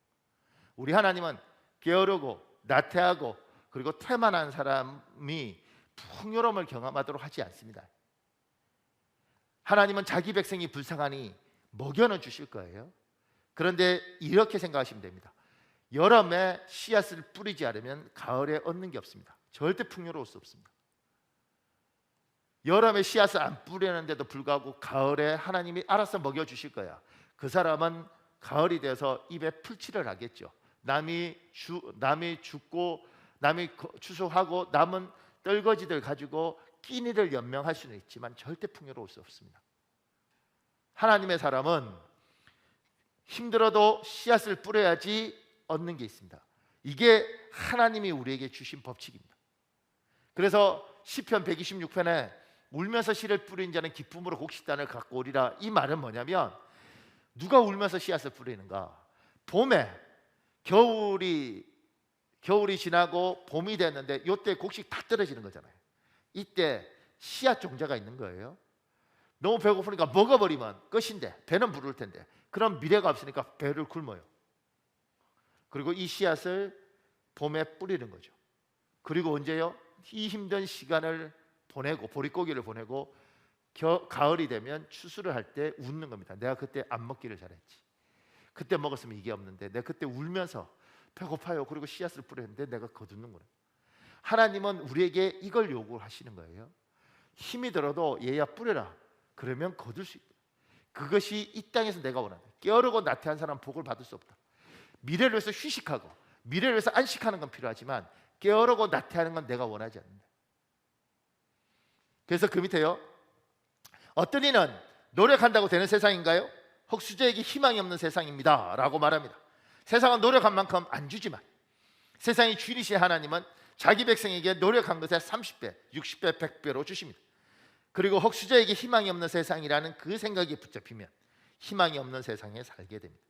[SPEAKER 1] 우리 하나님은 게으르고 나태하고 그리고 태만한 사람이 풍요로움을 경험하도록 하지 않습니다. 하나님은 자기 백성이 불쌍하니 먹여는 주실 거예요. 그런데 이렇게 생각하시면 됩니다. 여름에 씨앗을 뿌리지 않으면 가을에 얻는 게 없습니다. 절대 풍요로울 수 없습니다. 여름에 씨앗을 안 뿌리는데도 불구하고 가을에 하나님이 알아서 먹여주실 거야. 그 사람은 가을이 돼서 입에 풀칠을 하겠죠. 남이 죽고 남이 추수하고 남은 떨거지들 가지고 끼니를 연명할 수는 있지만 절대 풍요로울 수 없습니다. 하나님의 사람은 힘들어도 씨앗을 뿌려야지 얻는 게 있습니다. 이게 하나님이 우리에게 주신 법칙입니다. 그래서 시편 126편에 울면서 씨를 뿌린 자는 기쁨으로 곡식단을 갖고 오리라. 이 말은 뭐냐면 누가 울면서 씨앗을 뿌리는가? 봄에 겨울이 지나고 봄이 됐는데 이때 곡식 다 떨어지는 거잖아요. 이때 씨앗 종자가 있는 거예요. 너무 배고프니까 먹어버리면 끝인데 배는 부를 텐데 그럼 미래가 없으니까 배를 굶어요. 그리고 이 씨앗을 봄에 뿌리는 거죠. 그리고 언제요? 이 힘든 시간을 보내고 보릿고기를 보내고 가을이 되면 추수를 할 때 웃는 겁니다. 내가 그때 안 먹기를 잘했지. 그때 먹었으면 이게 없는데 내가 그때 울면서 배고파요. 그리고 씨앗을 뿌렸는데 내가 거두는구나. 하나님은 우리에게 이걸 요구하시는 거예요. 힘이 들어도 얘야 뿌려라. 그러면 거둘 수 있다. 그것이 이 땅에서 내가 원한다. 게으르고 나태한 사람은 복을 받을 수 없다. 미래를 위해서 휴식하고 미래를 위해서 안식하는 건 필요하지만 게으르고 나태하는 건 내가 원하지 않는다. 그래서 그 밑에요. 어떤 이는 노력한다고 되는 세상인가요? 흙수저에게 희망이 없는 세상입니다 라고 말합니다. 세상은 노력한 만큼 안 주지만 세상의 주인이신 하나님은 자기 백성에게 노력한 것의 30배, 60배, 100배로 주십니다. 그리고 흙수저에게 희망이 없는 세상이라는 그 생각이 붙잡히면 희망이 없는 세상에 살게 됩니다.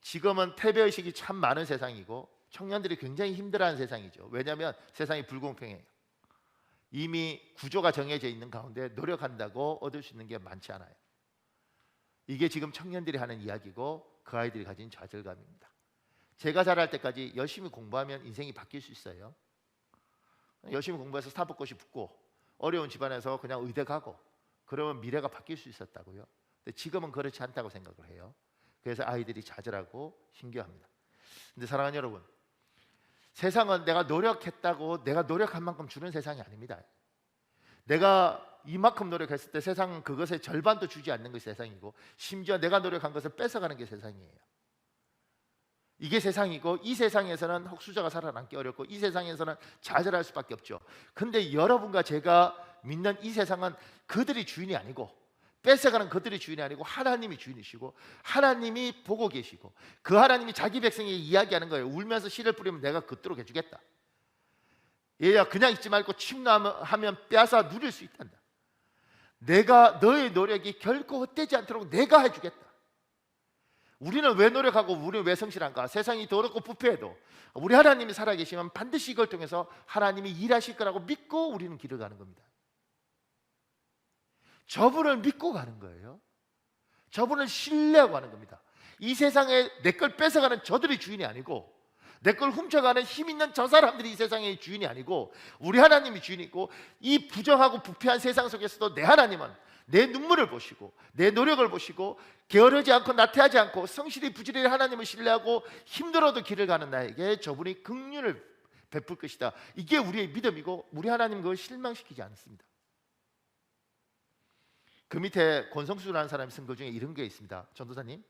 [SPEAKER 1] 지금은 패배의식이 참 많은 세상이고 청년들이 굉장히 힘들어하는 세상이죠. 왜냐하면 세상이 불공평해요. 이미 구조가 정해져 있는 가운데 노력한다고 얻을 수 있는 게 많지 않아요. 이게 지금 청년들이 하는 이야기고 그 아이들이 가진 좌절감입니다. 제가 자랄 때까지 열심히 공부하면 인생이 바뀔 수 있어요. 열심히 공부해서 사법고시 붙고 어려운 집안에서 그냥 의대 가고 그러면 미래가 바뀔 수 있었다고요. 근데 지금은 그렇지 않다고 생각을 해요. 그래서 아이들이 좌절하고 힘겨워합니다. 근데 사랑하는 여러분, 세상은 내가 노력했다고 내가 노력한 만큼 주는 세상이 아닙니다. 내가 이만큼 노력했을 때 세상은 그것의 절반도 주지 않는 것이 세상이고 심지어 내가 노력한 것을 뺏어가는 게 세상이에요. 이게 세상이고 이 세상에서는 흙수저가 살아남기 어렵고 이 세상에서는 좌절할 수밖에 없죠. 근데 여러분과 제가 믿는 이 세상은 그들이 주인이 아니고 뺏어가는 것들이 주인이 아니고 하나님이 주인이시고 하나님이 보고 계시고 그 하나님이 자기 백성에게 이야기하는 거예요. 울면서 씨를 뿌리면 내가 걷도록 해주겠다. 얘야 그냥 있지 말고 침노하면 빼앗아 누릴 수 있단다. 내가 너의 노력이 결코 헛되지 않도록 내가 해주겠다. 우리는 왜 노력하고 우리는 왜 성실한가? 세상이 더럽고 부패해도 우리 하나님이 살아계시면 반드시 이걸 통해서 하나님이 일하실 거라고 믿고 우리는 길을 가는 겁니다. 저분을 믿고 가는 거예요. 저분을 신뢰하고 하는 겁니다. 이 세상에 내 걸 뺏어가는 저들이 주인이 아니고 내 걸 훔쳐가는 힘 있는 저 사람들이 이 세상의 주인이 아니고 우리 하나님이 주인이고 이 부정하고 부패한 세상 속에서도 내 하나님은 내 눈물을 보시고 내 노력을 보시고 게으르지 않고 나태하지 않고 성실히 부지런히 하나님을 신뢰하고 힘들어도 길을 가는 나에게 저분이 긍휼을 베풀 것이다. 이게 우리의 믿음이고 우리 하나님 그걸 실망시키지 않습니다. 그 밑에 권성수라는 사람이 쓴 글 중에 이런 게 있습니다. 전도사님.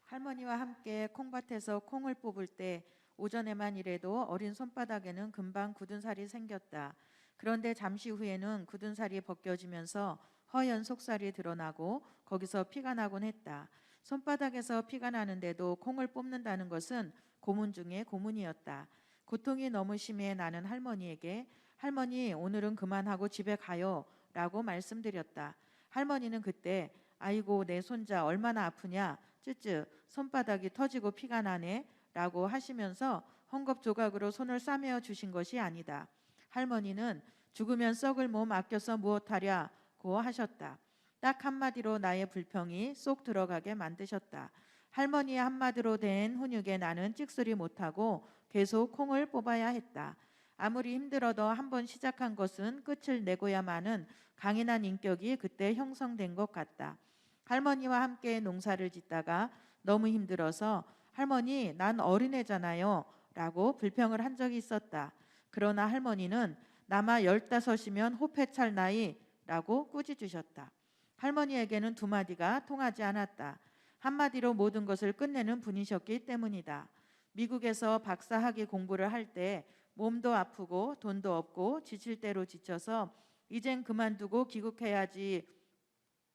[SPEAKER 2] 할머니와 함께 콩밭에서 콩을 뽑을 때 오전에만 일해도 어린 손바닥에는 금방 굳은 살이 생겼다. 그런데 잠시 후에는 굳은 살이 벗겨지면서 허연 속살이 드러나고 거기서 피가 나곤 했다. 손바닥에서 피가 나는데도 콩을 뽑는다는 것은 고문 중에 고문이었다. 고통이 너무 심해 나는 할머니에게 할머니 오늘은 그만하고 집에 가요 라고 말씀드렸다. 할머니는 그때 아이고 내 손자 얼마나 아프냐 쯔쯔 손바닥이 터지고 피가 나네 라고 하시면서 헝겊조각으로 손을 싸매어 주신 것이 아니다. 할머니는 죽으면 썩을 몸 아껴서 무엇하랴고 하셨다. 딱 한마디로 나의 불평이 쏙 들어가게 만드셨다. 할머니의 한마디로 된 훈육에 나는 찍소리 못하고 계속 콩을 뽑아야 했다. 아무리 힘들어도 한번 시작한 것은 끝을 내고야마는 강인한 인격이 그때 형성된 것 같다. 할머니와 함께 농사를 짓다가 너무 힘들어서 할머니 난 어린애잖아요 라고 불평을 한 적이 있었다. 그러나 할머니는 나마 15이면 호패 찰 나이 라고 꾸짖으셨다. 할머니에게는 두 마디가 통하지 않았다. 한마디로 모든 것을 끝내는 분이셨기 때문이다. 미국에서 박사학위 공부를 할 때 몸도 아프고 돈도 없고 지칠 대로 지쳐서 이젠 그만두고 귀국해야지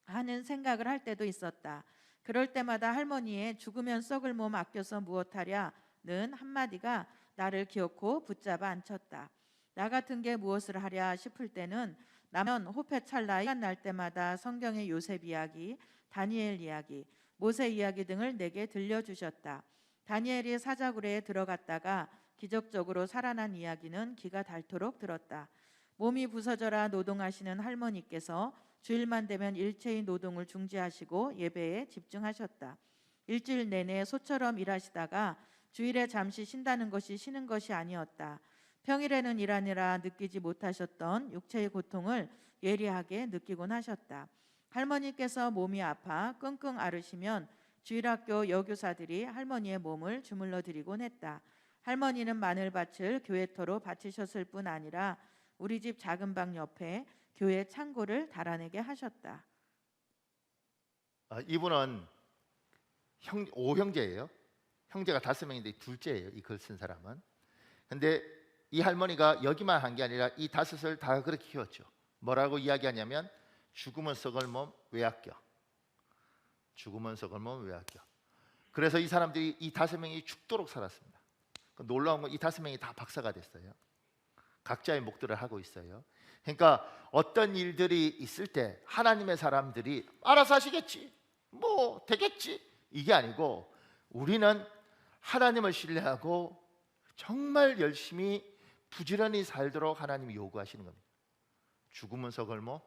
[SPEAKER 2] 하는 생각을 할 때도 있었다. 그럴 때마다 할머니의 죽으면 썩을 몸 아껴서 무엇하랴는 한마디가 나를 기어코 붙잡아 앉혔다. 나 같은 게 무엇을 하랴 싶을 때는 나면 호패 찰나이 날 때마다 성경의 요셉 이야기, 다니엘 이야기, 모세 이야기 등을 내게 들려주셨다. 다니엘이 사자굴에 들어갔다가 기적적으로 살아난 이야기는 귀가 닳도록 들었다. 몸이 부서져라 노동하시는 할머니께서 주일만 되면 일체의 노동을 중지하시고 예배에 집중하셨다. 일주일 내내 소처럼 일하시다가 주일에 잠시 쉰다는 것이 쉬는 것이 아니었다. 평일에는 일하느라 느끼지 못하셨던 육체의 고통을 예리하게 느끼곤 하셨다. 할머니께서 몸이 아파 끙끙 앓으시면 주일학교 여교사들이 할머니의 몸을 주물러 드리곤 했다. 할머니는 마늘밭을 교회터로 바치셨을 뿐 아니라 우리 집 작은 방 옆에 교회 창고를 달아내게 하셨다.
[SPEAKER 1] 이분은 5형제예요. 형제가 5명인데 둘째예요. 이 글 쓴 사람은. 근데 이 할머니가 여기만 한 게 아니라 이 5을 다 그렇게 키웠죠. 뭐라고 이야기하냐면 죽으면 썩을 몸 왜 아껴? 죽으면 썩을 몸 왜 아껴? 그래서 이 사람들이 이 5명이 죽도록 살았습니다. 놀라운 건 이 5명이 다 박사가 됐어요. 각자의 목도를 하고 있어요. 그러니까 어떤 일들이 있을 때 하나님의 사람들이 알아서 하시겠지, 뭐 되겠지, 이게 아니고 우리는 하나님을 신뢰하고 정말 열심히 부지런히 살도록 하나님이 요구하시는 겁니다. 죽으면 썩을 몸,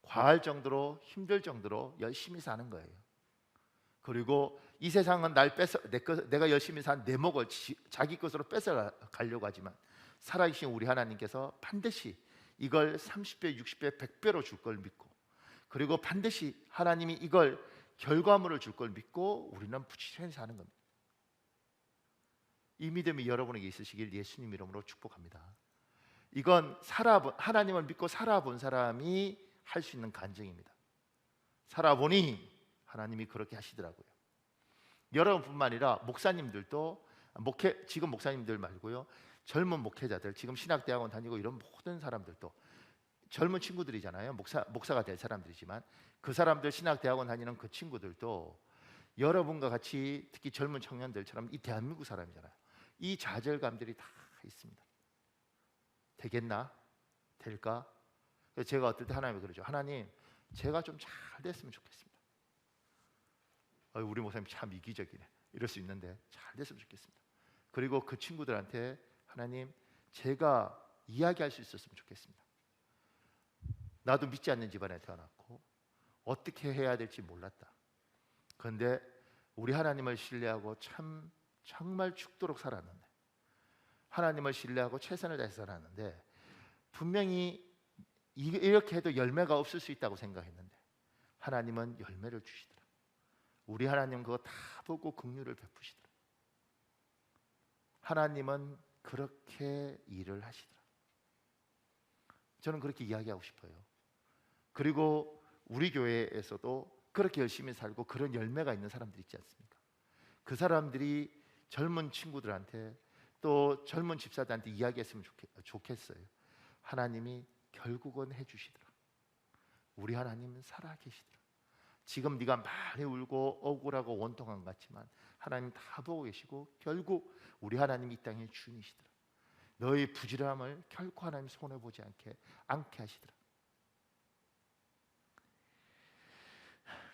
[SPEAKER 1] 과할 정도로 힘들 정도로 열심히 사는 거예요. 그리고 이 세상은 날 뺏어 내가 열심히 산 내 목을 자기 것으로 뺏어 가려고 하지만 살아계신 우리 하나님께서 반드시 이걸 30배, 60배, 100배로 줄 걸 믿고 그리고 반드시 하나님이 이걸 결과물을 줄 걸 믿고 우리는 부지런히 사는 겁니다. 이 믿음이 여러분에게 있으시길 예수님 이름으로 축복합니다. 이건 하나님을 믿고 살아본 사람이 할 수 있는 간증입니다. 살아보니 하나님이 그렇게 하시더라고요. 여러분뿐만 아니라 목사님들도 지금 목사님들 말고요, 젊은 목회자들, 지금 신학대학원 다니고 이런 모든 사람들도 젊은 친구들이잖아요. 목사가 될 사람들이지만 그 사람들 신학대학원 다니는 그 친구들도 여러분과 같이 특히 젊은 청년들처럼 이 대한민국 사람이잖아요. 이 좌절감들이 다 있습니다. 되겠나? 될까? 그래서 제가 어떨 때 하나님이 그러죠. 하나님, 제가 좀 잘 됐으면 좋겠습니다. 우리 목사님 참 이기적이네. 이럴 수 있는데 잘 됐으면 좋겠습니다. 그리고 그 친구들한테 하나님, 제가 이야기할 수 있었으면 좋겠습니다. 나도 믿지 않는 집안에 태어났고 어떻게 해야 될지 몰랐다. 그런데 우리 하나님을 신뢰하고 정말 죽도록 살았는데, 하나님을 신뢰하고 최선을 다해서 살았는데 분명히 이렇게 해도 열매가 없을 수 있다고 생각했는데 하나님은 열매를 주시더라. 우리 하나님 그거 다 보고 긍휼을 베푸시더라. 하나님은 그렇게 일을 하시더라. 저는 그렇게 이야기하고 싶어요. 그리고 우리 교회에서도 그렇게 열심히 살고 그런 열매가 있는 사람들이 있지 않습니까? 그 사람들이 젊은 친구들한테 또 젊은 집사들한테 이야기했으면 좋겠어요. 하나님이 결국은 해주시더라. 우리 하나님은 살아계시더라. 지금 네가 많이 울고 억울하고 원통한 것 같지만 하나님 다 보고 계시고 결국 우리 하나님이 이 땅의 주인이시더라. 너의 부지런함을 결코 하나님 손해보지 않게 하시더라.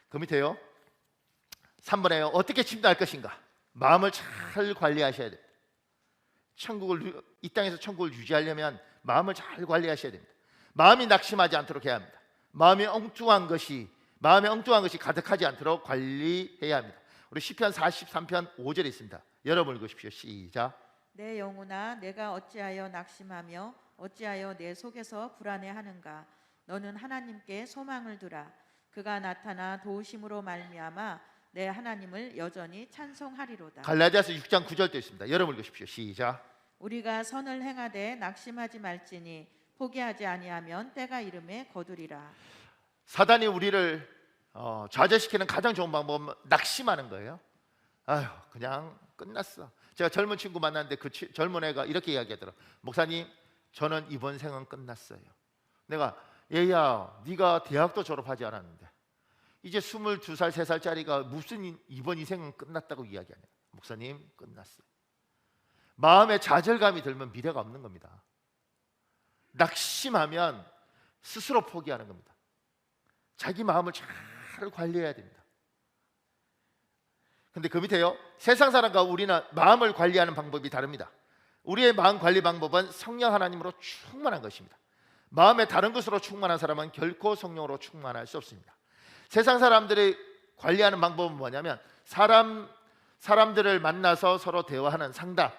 [SPEAKER 1] 그 밑에요, 3번에요. 어떻게 침노할 것인가? 마음을 잘 관리하셔야 됩니다. 이 땅에서 천국을 유지하려면 마음을 잘 관리하셔야 됩니다. 마음이 낙심하지 않도록 해야 합니다. 마음에 엉뚱한 것이 가득하지 않도록 관리해야 합니다. 우리 시편 43편 5절에 있습니다. 여러분 읽으십시오. 시작.
[SPEAKER 2] 내 영혼아, 내가 어찌하여 낙심하며 어찌하여 내 속에서 불안해하는가? 너는 하나님께 소망을 두라. 그가 나타나 도우심으로 말미암아 내 하나님을 여전히 찬송하리로다.
[SPEAKER 1] 갈라디아서 6장 9절도 있습니다. 여러분 읽으십시오. 시작.
[SPEAKER 2] 우리가 선을 행하되 낙심하지 말지니 포기하지 아니하면 때가 이름에 거두리라.
[SPEAKER 1] 사단이 우리를 좌절시키는 가장 좋은 방법은 낙심하는 거예요. 아휴, 그냥 끝났어. 제가 젊은 친구 만났는데 그 젊은 애가 이렇게 이야기하더라. 목사님, 저는 이번 생은 끝났어요. 내가, 얘야, 네가 대학도 졸업하지 않았는데 이제 22살, 3살짜리가 무슨 이번 인생은 끝났다고 이야기하냐. 목사님, 끝났어요. 마음에 좌절감이 들면 미래가 없는 겁니다. 낙심하면 스스로 포기하는 겁니다. 자기 마음을 잘 관리해야 됩니다. 근데 그 밑에요, 세상 사람과 우리는 마음을 관리하는 방법이 다릅니다. 우리의 마음 관리 방법은 성령 하나님으로 충만한 것입니다. 마음에 다른 것으로 충만한 사람은 결코 성령으로 충만할 수 없습니다. 세상 사람들이 관리하는 방법은 뭐냐면 사람들을 만나서 서로 대화하는 상담,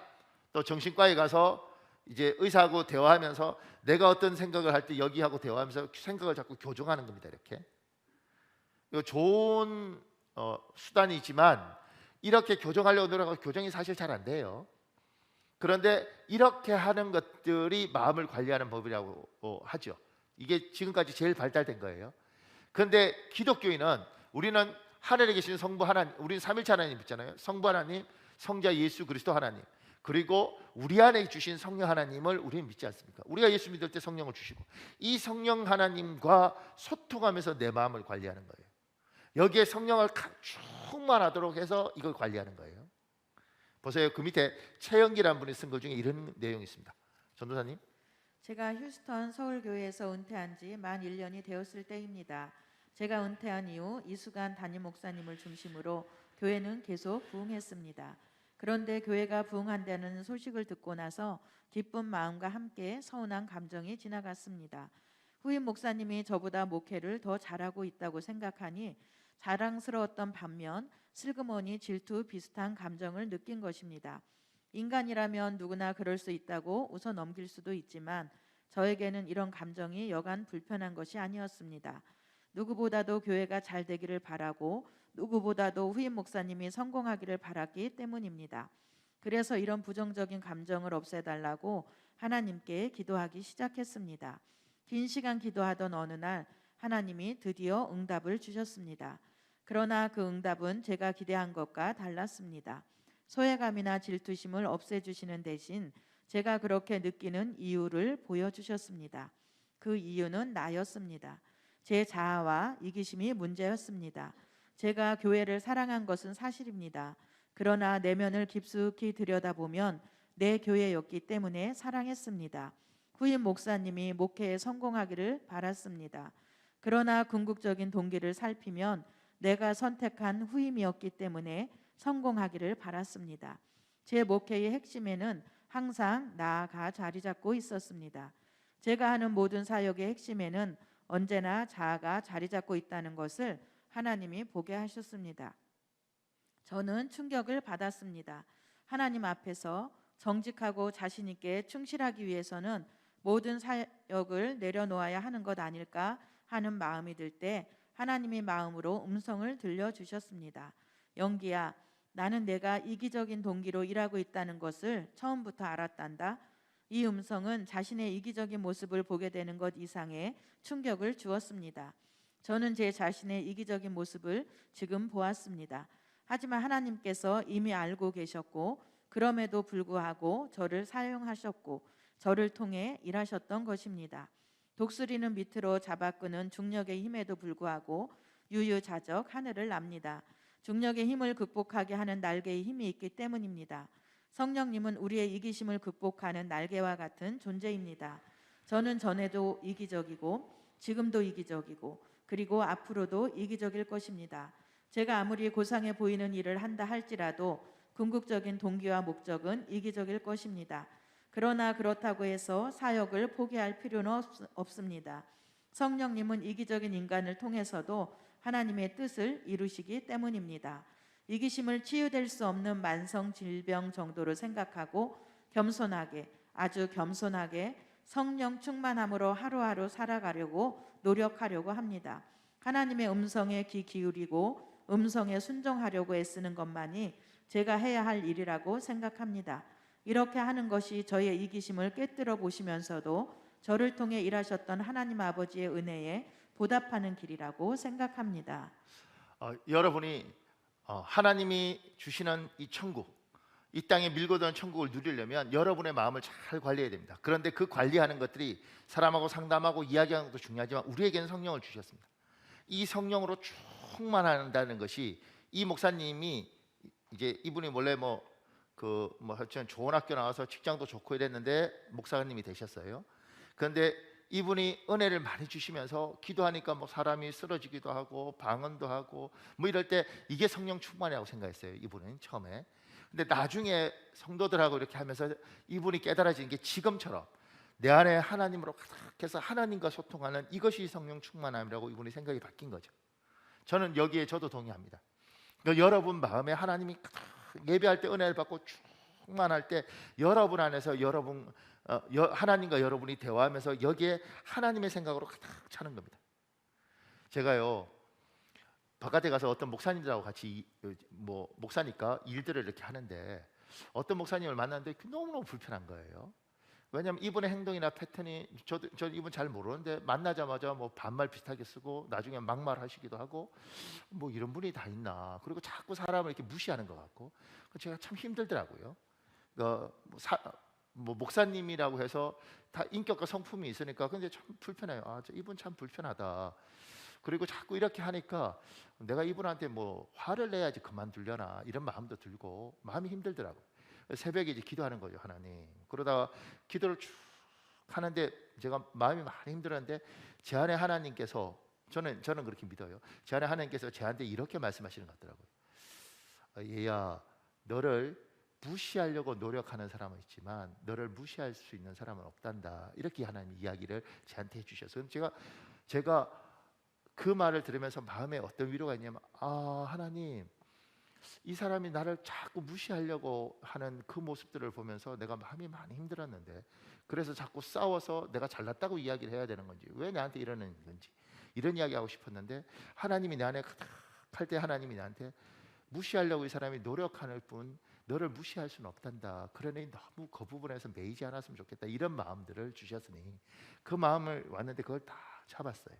[SPEAKER 1] 또 정신과에 가서 이제 의사하고 대화하면서 내가 어떤 생각을 할 때 여기하고 대화하면서 생각을 자꾸 교정하는 겁니다. 이렇게 이거 좋은 수단이지만 이렇게 교정하려고 노력하고 교정이 사실 잘 안 돼요. 그런데 이렇게 하는 것들이 마음을 관리하는 법이라고 하죠. 이게 지금까지 제일 발달된 거예요. 그런데 기독교인은 우리는 하늘에 계신 성부 하나님, 우리는 삼일체 하나님 있잖아요. 성부 하나님, 성자 예수 그리스도 하나님, 그리고 우리 안에 주신 성령 하나님을 우리는 믿지 않습니까? 우리가 예수 믿을 때 성령을 주시고 이 성령 하나님과 소통하면서 내 마음을 관리하는 거예요. 여기에 성령을 충만하도록 해서 이걸 관리하는 거예요. 보세요. 그 밑에 최영기라는 분이 쓴 것 중에 이런 내용이 있습니다. 전도사님.
[SPEAKER 2] 제가 휴스턴 서울교회에서 은퇴한 지 만 1년이 되었을 때입니다. 제가 은퇴한 이후 이수간 담임 목사님을 중심으로 교회는 계속 부흥했습니다. 그런데 교회가 부흥한다는 소식을 듣고 나서 기쁜 마음과 함께 서운한 감정이 지나갔습니다. 후임 목사님이 저보다 목회를 더 잘하고 있다고 생각하니 자랑스러웠던 반면 슬그머니 질투 비슷한 감정을 느낀 것입니다. 인간이라면 누구나 그럴 수 있다고 웃어 넘길 수도 있지만 저에게는 이런 감정이 여간 불편한 것이 아니었습니다. 누구보다도 교회가 잘 되기를 바라고 누구보다도 후임 목사님이 성공하기를 바랐기 때문입니다. 그래서 이런 부정적인 감정을 없애달라고 하나님께 기도하기 시작했습니다. 긴 시간 기도하던 어느 날 하나님이 드디어 응답을 주셨습니다. 그러나 그 응답은 제가 기대한 것과 달랐습니다. 소외감이나 질투심을 없애주시는 대신 제가 그렇게 느끼는 이유를 보여주셨습니다. 그 이유는 나였습니다. 제 자아와 이기심이 문제였습니다. 제가 교회를 사랑한 것은 사실입니다. 그러나 내면을 깊숙이 들여다보면 내 교회였기 때문에 사랑했습니다. 후임 목사님이 목회에 성공하기를 바랐습니다. 그러나 궁극적인 동기를 살피면 내가 선택한 후임이었기 때문에 성공하기를 바랐습니다. 제 목회의 핵심에는 항상 나아가 자리 잡고 있었습니다. 제가 하는 모든 사역의 핵심에는 언제나 자아가 자리 잡고 있다는 것을 하나님이 보게 하셨습니다. 저는 충격을 받았습니다. 하나님 앞에서 정직하고 자신 있게 충실하기 위해서는 모든 사역을 내려놓아야 하는 것 아닐까 하는 마음이 들 때 하나님의 마음으로 음성을 들려주셨습니다. 영기야, 나는 내가 이기적인 동기로 일하고 있다는 것을 처음부터 알았단다. 이 음성은 자신의 이기적인 모습을 보게 되는 것 이상의 충격을 주었습니다. 저는 제 자신의 이기적인 모습을 지금 보았습니다. 하지만 하나님께서 이미 알고 계셨고 그럼에도 불구하고 저를 사용하셨고 저를 통해 일하셨던 것입니다. 독수리는 밑으로 잡아끄는 중력의 힘에도 불구하고 유유자적 하늘을 납니다. 중력의 힘을 극복하게 하는 날개의 힘이 있기 때문입니다. 성령님은 우리의 이기심을 극복하는 날개와 같은 존재입니다. 저는 전에도 이기적이고 지금도 이기적이고 그리고 앞으로도 이기적일 것입니다. 제가 아무리 고상해 보이는 일을 한다 할지라도 궁극적인 동기와 목적은 이기적일 것입니다. 그러나 그렇다고 해서 사역을 포기할 필요는 없습니다. 성령님은 이기적인 인간을 통해서도 하나님의 뜻을 이루시기 때문입니다. 이기심을 치유될 수 없는 만성 질병 정도로 생각하고 겸손하게, 아주 겸손하게 성령 충만함으로 하루하루 살아가려고 노력하려고 합니다. 하나님의 음성에 귀 기울이고 음성에 순종하려고 애쓰는 것만이 제가 해야 할 일이라고 생각합니다. 이렇게 하는 것이 저의 이기심을 깨뜨려 보시면서도 저를 통해 일하셨던 하나님 아버지의 은혜에 보답하는 길이라고 생각합니다.
[SPEAKER 1] 여러분이 하나님이 주시는 이 천국, 이 땅에 밀고 드는 천국을 누리려면 여러분의 마음을 잘 관리해야 됩니다. 그런데 그 관리하는 것들이 사람하고 상담하고 이야기하는 것도 중요하지만 우리에게는 성령을 주셨습니다. 이 성령으로 충만한다는 것이 이 목사님이 이제 이분이 원래 하여튼 좋은 학교 나와서 직장도 좋고 이랬는데 목사님이 되셨어요. 그런데 이분이 은혜를 많이 주시면서 기도하니까 사람이 쓰러지기도 하고 방언도 하고 이럴 때 이게 성령 충만이라고 생각했어요. 이분은 처음에. 근데 나중에 성도들하고 이렇게 하면서 이분이 깨달아지는 게 지금처럼 내 안에 하나님으로 가득해서 하나님과 소통하는 이것이 성령 충만함이라고 이분이 생각이 바뀐 거죠. 저는 여기에 저도 동의합니다. 그러니까 여러분 마음에 하나님이 예배할 때 은혜를 받고 충만할 때 여러분 안에서 하나님과 여러분이 대화하면서 여기에 하나님의 생각으로 가득 차는 겁니다. 제가요 바깥에 가서 어떤 목사님들하고 같이 목사니까 일들을 이렇게 하는데 어떤 목사님을 만났는데 너무너무 불편한 거예요. 왜냐하면 이분의 행동이나 패턴이 저 이분 잘 모르는데 만나자마자 반말 비슷하게 쓰고 나중에 막말하시기도 하고 이런 분이 다 있나. 그리고 자꾸 사람을 이렇게 무시하는 것 같고 제가 참 힘들더라고요. 목사님이라고 해서 다 인격과 성품이 있으니까 근데 참 불편해요. 이분 참 불편하다. 그리고 자꾸 이렇게 하니까 내가 이분한테 화를 내야지 그만두려나 이런 마음도 들고 마음이 힘들더라고요. 새벽에 이제 기도하는 거죠. 하나님. 그러다가 기도를 쭉 하는데 제가 마음이 많이 힘들었는데 제 안에 하나님께서 저는 그렇게 믿어요. 제 안에 하나님께서 저한테 이렇게 말씀하시는 것 같더라고요. 얘야, 너를 무시하려고 노력하는 사람은 있지만 너를 무시할 수 있는 사람은 없단다. 이렇게 하나님 이야기를 저한테 해주셔서 제가 그 말을 들으면서 마음에 어떤 위로가 있냐면 하나님, 이 사람이 나를 자꾸 무시하려고 하는 그 모습들을 보면서 내가 마음이 많이 힘들었는데 그래서 자꾸 싸워서 내가 잘났다고 이야기를 해야 되는 건지 왜 나한테 이러는 건지 이런 이야기하고 싶었는데 하나님이 내 안에 가득할 때 하나님이 나한테 무시하려고 이 사람이 노력하는 뿐 너를 무시할 수는 없단다. 그러니 너무 그 부분에서 매이지 않았으면 좋겠다. 이런 마음들을 주셨으니 그 마음을 왔는데 그걸 다 잡았어요.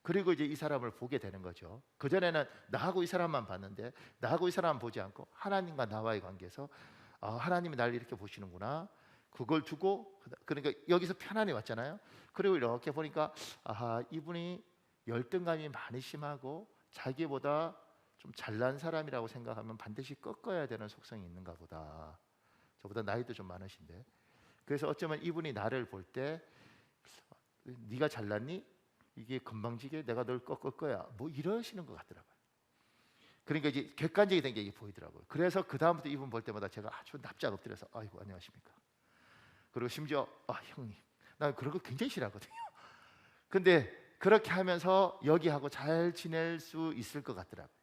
[SPEAKER 1] 그리고 이제 이 사람을 보게 되는 거죠. 그전에는 나하고 이 사람만 봤는데 나하고 이 사람만 보지 않고 하나님과 나와의 관계에서 하나님이 나를 이렇게 보시는구나. 그걸 두고 그러니까 여기서 편안히 왔잖아요. 그리고 이렇게 보니까 이분이 열등감이 많이 심하고 자기보다 좀 잘난 사람이라고 생각하면 반드시 꺾어야 되는 속성이 있는가 보다. 저보다 나이도 좀 많으신데, 그래서 어쩌면 이분이 나를 볼 때 네가 잘났니? 이게 건방지게 내가 널 꺾을 거야, 뭐 이러시는 것 같더라고요. 그러니까 이제 객관적이 된 게 이게 보이더라고요. 그래서 그 다음부터 이분 볼 때마다 제가 아주 납작 엎드려서 아이고 안녕하십니까. 그리고 심지어 형님, 난 그런 거 굉장히 싫어하거든요. 근데 그렇게 하면서 여기하고 잘 지낼 수 있을 것 같더라고요.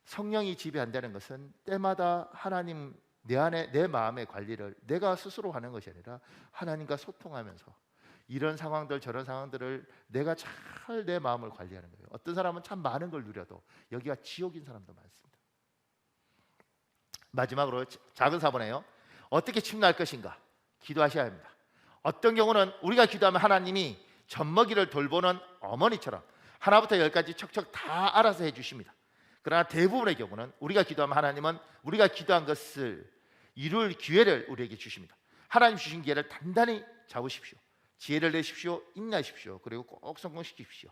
[SPEAKER 1] 성령이 지배한다는 것은 때마다 하나님 내 안에 내 마음의 관리를 내가 스스로 하는 것이 아니라 하나님과 소통하면서 이런 상황들 저런 상황들을 내가 잘 내 마음을 관리하는 거예요. 어떤 사람은 참 많은 걸 누려도 여기가 지옥인 사람도 많습니다. 마지막으로 작은 사본이에요. 어떻게 침노할 것인가? 기도하셔야 합니다. 어떤 경우는 우리가 기도하면 하나님이 젖먹이를 돌보는 어머니처럼 하나부터 열까지 척척 다 알아서 해주십니다. 그러나 대부분의 경우는 우리가 기도하면 하나님은 우리가 기도한 것을 이룰 기회를 우리에게 주십니다. 하나님 주신 기회를 단단히 잡으십시오. 지혜를 내십시오. 인내하십시오. 그리고 꼭 성공시키십시오.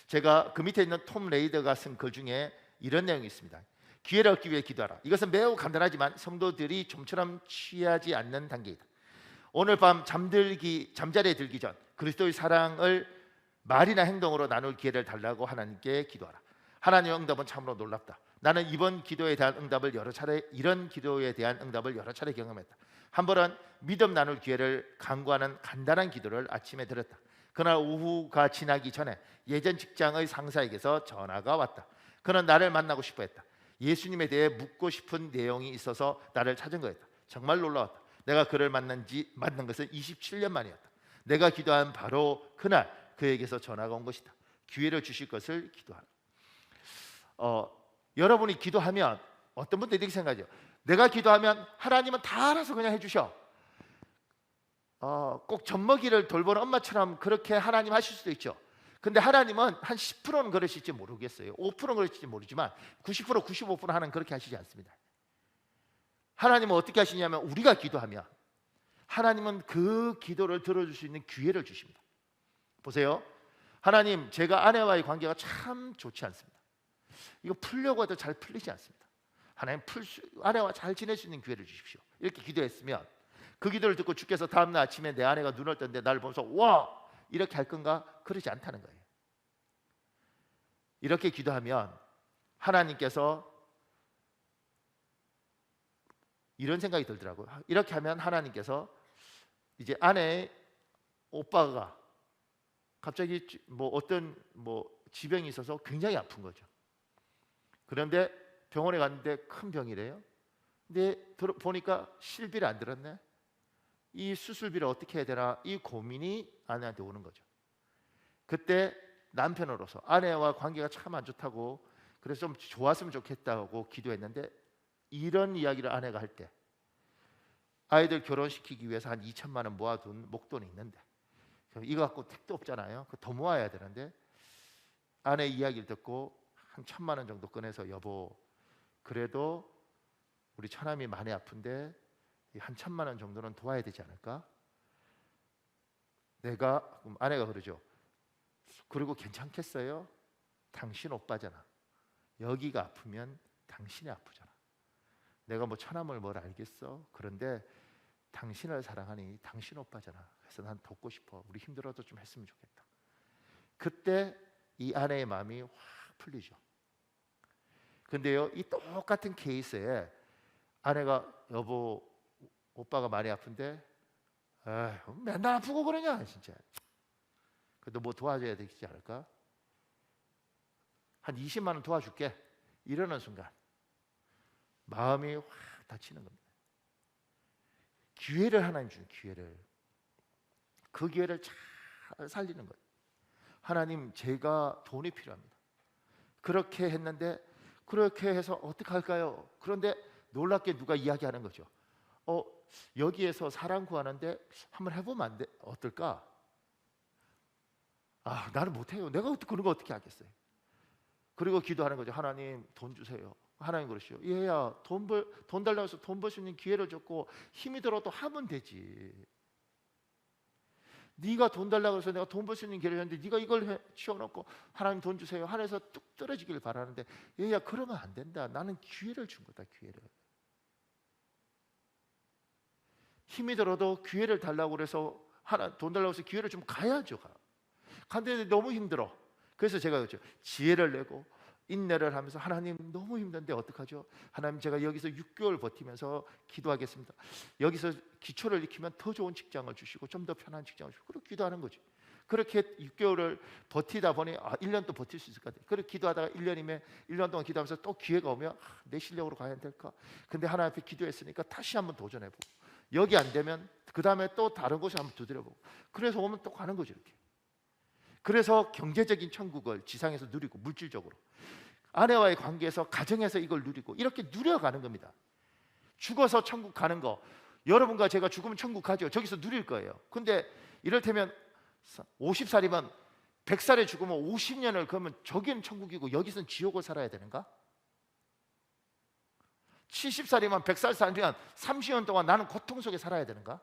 [SPEAKER 1] 제가 그 밑에 있는 톰 레이더가 쓴 글 중에 이런 내용이 있습니다. 기회를 얻기 위해 기도하라. 이것은 매우 간단하지만 성도들이 좀처럼 취하지 않는 단계이다. 오늘 밤 잠자리에 들기 전 그리스도의 사랑을 말이나 행동으로 나눌 기회를 달라고 하나님께 기도하라. 하나님의 응답은 참으로 놀랍다. 나는 이런 기도에 대한 응답을 여러 차례 경험했다. 한 번은 믿음 나눌 기회를 간구하는 간단한 기도를 아침에 드렸다. 그날 오후가 지나기 전에 예전 직장의 상사에게서 전화가 왔다. 그는 나를 만나고 싶어 했다. 예수님에 대해 묻고 싶은 내용이 있어서 나를 찾은 거였다. 정말 놀라웠다. 내가 그를 만난 것은 27년 만이었다. 내가 기도한 바로 그날 그에게서 전화가 온 것이다. 기회를 주실 것을 기도하라. 여러분이 기도하면 어떤 분들이 이렇게 생각하죠. 내가 기도하면 하나님은 다 알아서 그냥 해주셔. 꼭 젖먹이를 돌보는 엄마처럼 그렇게 하나님 하실 수도 있죠. 근데 하나님은 한 10%는 그러실지 모르겠어요. 5%는 그러실지 모르지만 90%, 95%는 그렇게 하시지 않습니다. 하나님은 어떻게 하시냐면 우리가 기도하면 하나님은 그 기도를 들어줄 수 있는 기회를 주십니다. 보세요. 하나님, 제가 아내와의 관계가 참 좋지 않습니다. 이거 풀려고 해도 잘 풀리지 않습니다. 하나님, 아내와 잘 지낼 수 있는 기회를 주십시오. 이렇게 기도했으면 그 기도를 듣고 주께서 다음날 아침에 내 아내가 눈을 떴는데 나를 보면서 와! 이렇게 할 건가? 그러지 않다는 거예요. 이렇게 기도하면 하나님께서 이런 생각이 들더라고요. 이렇게 하면 하나님께서 이제 아내의 오빠가 갑자기 어떤 지병이 있어서 굉장히 아픈 거죠. 그런데 병원에 갔는데 큰 병이래요. 근데 보니까 실비를 안 들었네. 이 수술비를 어떻게 해야 되나, 이 고민이 아내한테 오는 거죠. 그때 남편으로서 아내와 관계가 참 안 좋다고, 그래서 좀 좋았으면 좋겠다고 기도했는데, 이런 이야기를 아내가 할 때 아이들 결혼시키기 위해서 한 2천만 원 모아둔 목돈이 있는데 이거 갖고 택도 없잖아요. 더 모아야 되는데 아내 이야기를 듣고 한 1,000만 원 정도 꺼내서 여보, 그래도 우리 처남이 많이 아픈데 한 1,000만 원 정도는 도와야 되지 않을까? 아내가 그러죠. 그리고 괜찮겠어요? 당신 오빠잖아. 여기가 아프면 당신이 아프잖아. 내가 처남을 뭘 알겠어? 그런데 당신을 사랑하니 당신 오빠잖아. 그래서 난 돕고 싶어. 우리 힘들어도 좀 했으면 좋겠다. 그때 이 아내의 마음이 확 풀리죠. 근데요, 이 똑같은 케이스에 아내가 여보, 오빠가 많이 아픈데 맨날 아프고 그러냐 진짜. 그래도 도와줘야 되지 않을까? 한 20만 원 도와줄게. 이러는 순간 마음이 확 다치는 겁니다. 기회를 하나님 주는 기회를, 그 기회를 잘 살리는 거예요. 하나님, 제가 돈이 필요합니다. 그렇게 했는데 그렇게 해서 어떻게 할까요? 그런데 놀랍게 누가 이야기하는 거죠. 여기에서 사람 구하는데 한번 해보면 어떨까? 나는 못해요. 내가 그런 거 어떻게 하겠어요? 그리고 기도하는 거죠. 하나님, 돈 주세요. 하나님 그러시오. 얘야, 돈 달라고 해서 돈 벌 수 있는 기회를 줬고 힘이 들어도 하면 되지. 네가 돈 달라고 해서 내가 돈 벌 수 있는 길을 했는데 네가 이걸 치워놓고 하나님 돈 주세요 하늘에서 뚝 떨어지길 바라는데, 얘야 그러면 안 된다. 나는 기회를 준 거다. 기회를. 힘이 들어도 기회를 달라고 그래서 하나 돈 달라고 해서 기회를 좀 가야죠. 근데 너무 힘들어. 그래서 제가 그렇죠, 지혜를 내고 인내를 하면서 하나님 너무 힘든데 어떡하죠? 하나님 제가 여기서 6개월 버티면서 기도하겠습니다. 여기서 기초를 익히면 더 좋은 직장을 주시고 좀 더 편한 직장을 주시고, 그렇게 기도하는 거죠. 그렇게 6개월을 버티다 보니 1년 또 버틸 수 있을 것 같아요. 그렇게 기도하다가 1년이면 1년 동안 기도하면서 또 기회가 오면 내 실력으로 가야 될까? 근데 하나님 앞에 기도했으니까 다시 한번 도전해보고, 여기 안 되면 그 다음에 또 다른 곳에 한번 두드려보고, 그래서 오면 또 가는 거죠. 이렇게. 그래서 경제적인 천국을 지상에서 누리고, 물질적으로 아내와의 관계에서, 가정에서 이걸 누리고 이렇게 누려가는 겁니다. 죽어서 천국 가는 거, 여러분과 제가 죽으면 천국 가죠. 저기서 누릴 거예요. 근데 이를테면 50살이면 100살에 죽으면 50년을 그러면 저기는 천국이고 여기서는 지옥을 살아야 되는가? 70살이면 100살 살면 30년 동안 나는 고통 속에 살아야 되는가?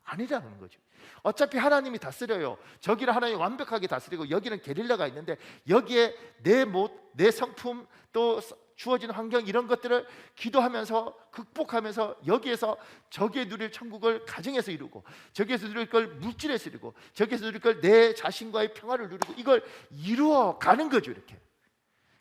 [SPEAKER 1] 아니라는 거죠. 어차피 하나님이 다스려요. 저기는 하나님이 완벽하게 다스리고 여기는 게릴라가 있는데, 여기에 내 성품 또 주어진 환경 이런 것들을 기도하면서 극복하면서 여기에서 저기에 누릴 천국을 가정에서 이루고, 저기에서 누릴 걸 물질에서 이루고, 저기에서 누릴 걸 내 자신과의 평화를 누리고, 이걸 이루어 가는 거죠. 이렇게.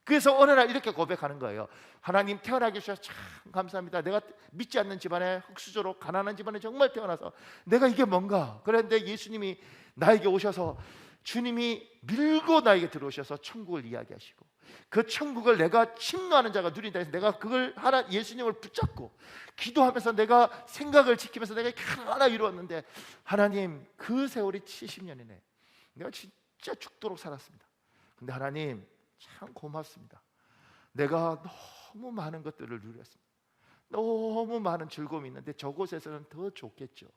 [SPEAKER 1] 그래서 어느 날 이렇게 고백하는 거예요. 하나님 태어나게 해주셔서 참 감사합니다. 내가 믿지 않는 집안에, 흙수저로 가난한 집안에 정말 태어나서 내가 이게 뭔가. 그런데 예수님이 나에게 오셔서, 주님이 밀고 나에게 들어오셔서 천국을 이야기하시고, 그 천국을 내가 침노하는 자가 누린다 해서 내가 그걸 예수님을 붙잡고 기도하면서 내가 생각을 지키면서 내가 하나 이루었는데, 하나님 그 세월이 70년이네. 내가 진짜 죽도록 살았습니다. 근데 하나님 참 고맙습니다. 내가 너무 많은 것들을 누렸습니다. 너무 많은 즐거움이 있는데 저곳에서는 더 좋겠죠.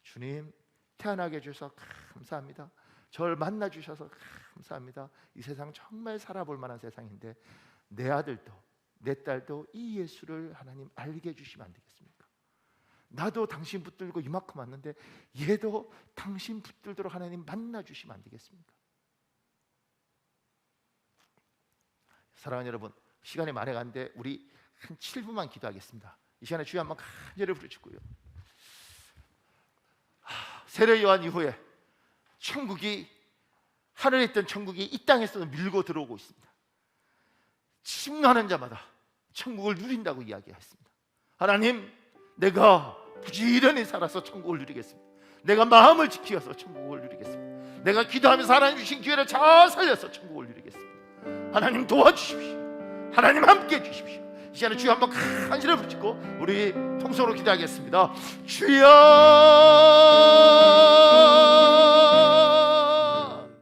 [SPEAKER 1] 주님 태어나게 해주셔서 감사합니다. 저를 만나 주셔서 감사합니다. 이 세상 정말 살아볼 만한 세상인데 내 아들도 내 딸도 이 예수를 하나님 알게 해주시면 안 되겠습니까? 나도 당신 붙들고 이만큼 왔는데 얘도 당신 붙들도록 하나님 만나 주시면 안 되겠습니까? 사랑하는 여러분, 시간이 많이 가는데 우리 한 7분만 기도하겠습니다. 이 시간에 주여 한번 간절히 부르짖고요. 세례 요한 이후에 천국이, 하늘에 있던 천국이 이 땅에서도 밀고 들어오고 있습니다. 침노하는 자마다 천국을 누린다고 이야기했습니다. 하나님, 내가 부지런히 살아서 천국을 누리겠습니다. 내가 마음을 지키어서 천국을 누리겠습니다. 내가 기도하면서 하나님 주신 기회를 잘 살려서 천국을 누리겠습니다. 하나님 도와주십시오. 하나님 함께 해주십시오. 이 시간에 주여 한번 간절히 부르짖고 우리 통성으로 기도하겠습니다. 주여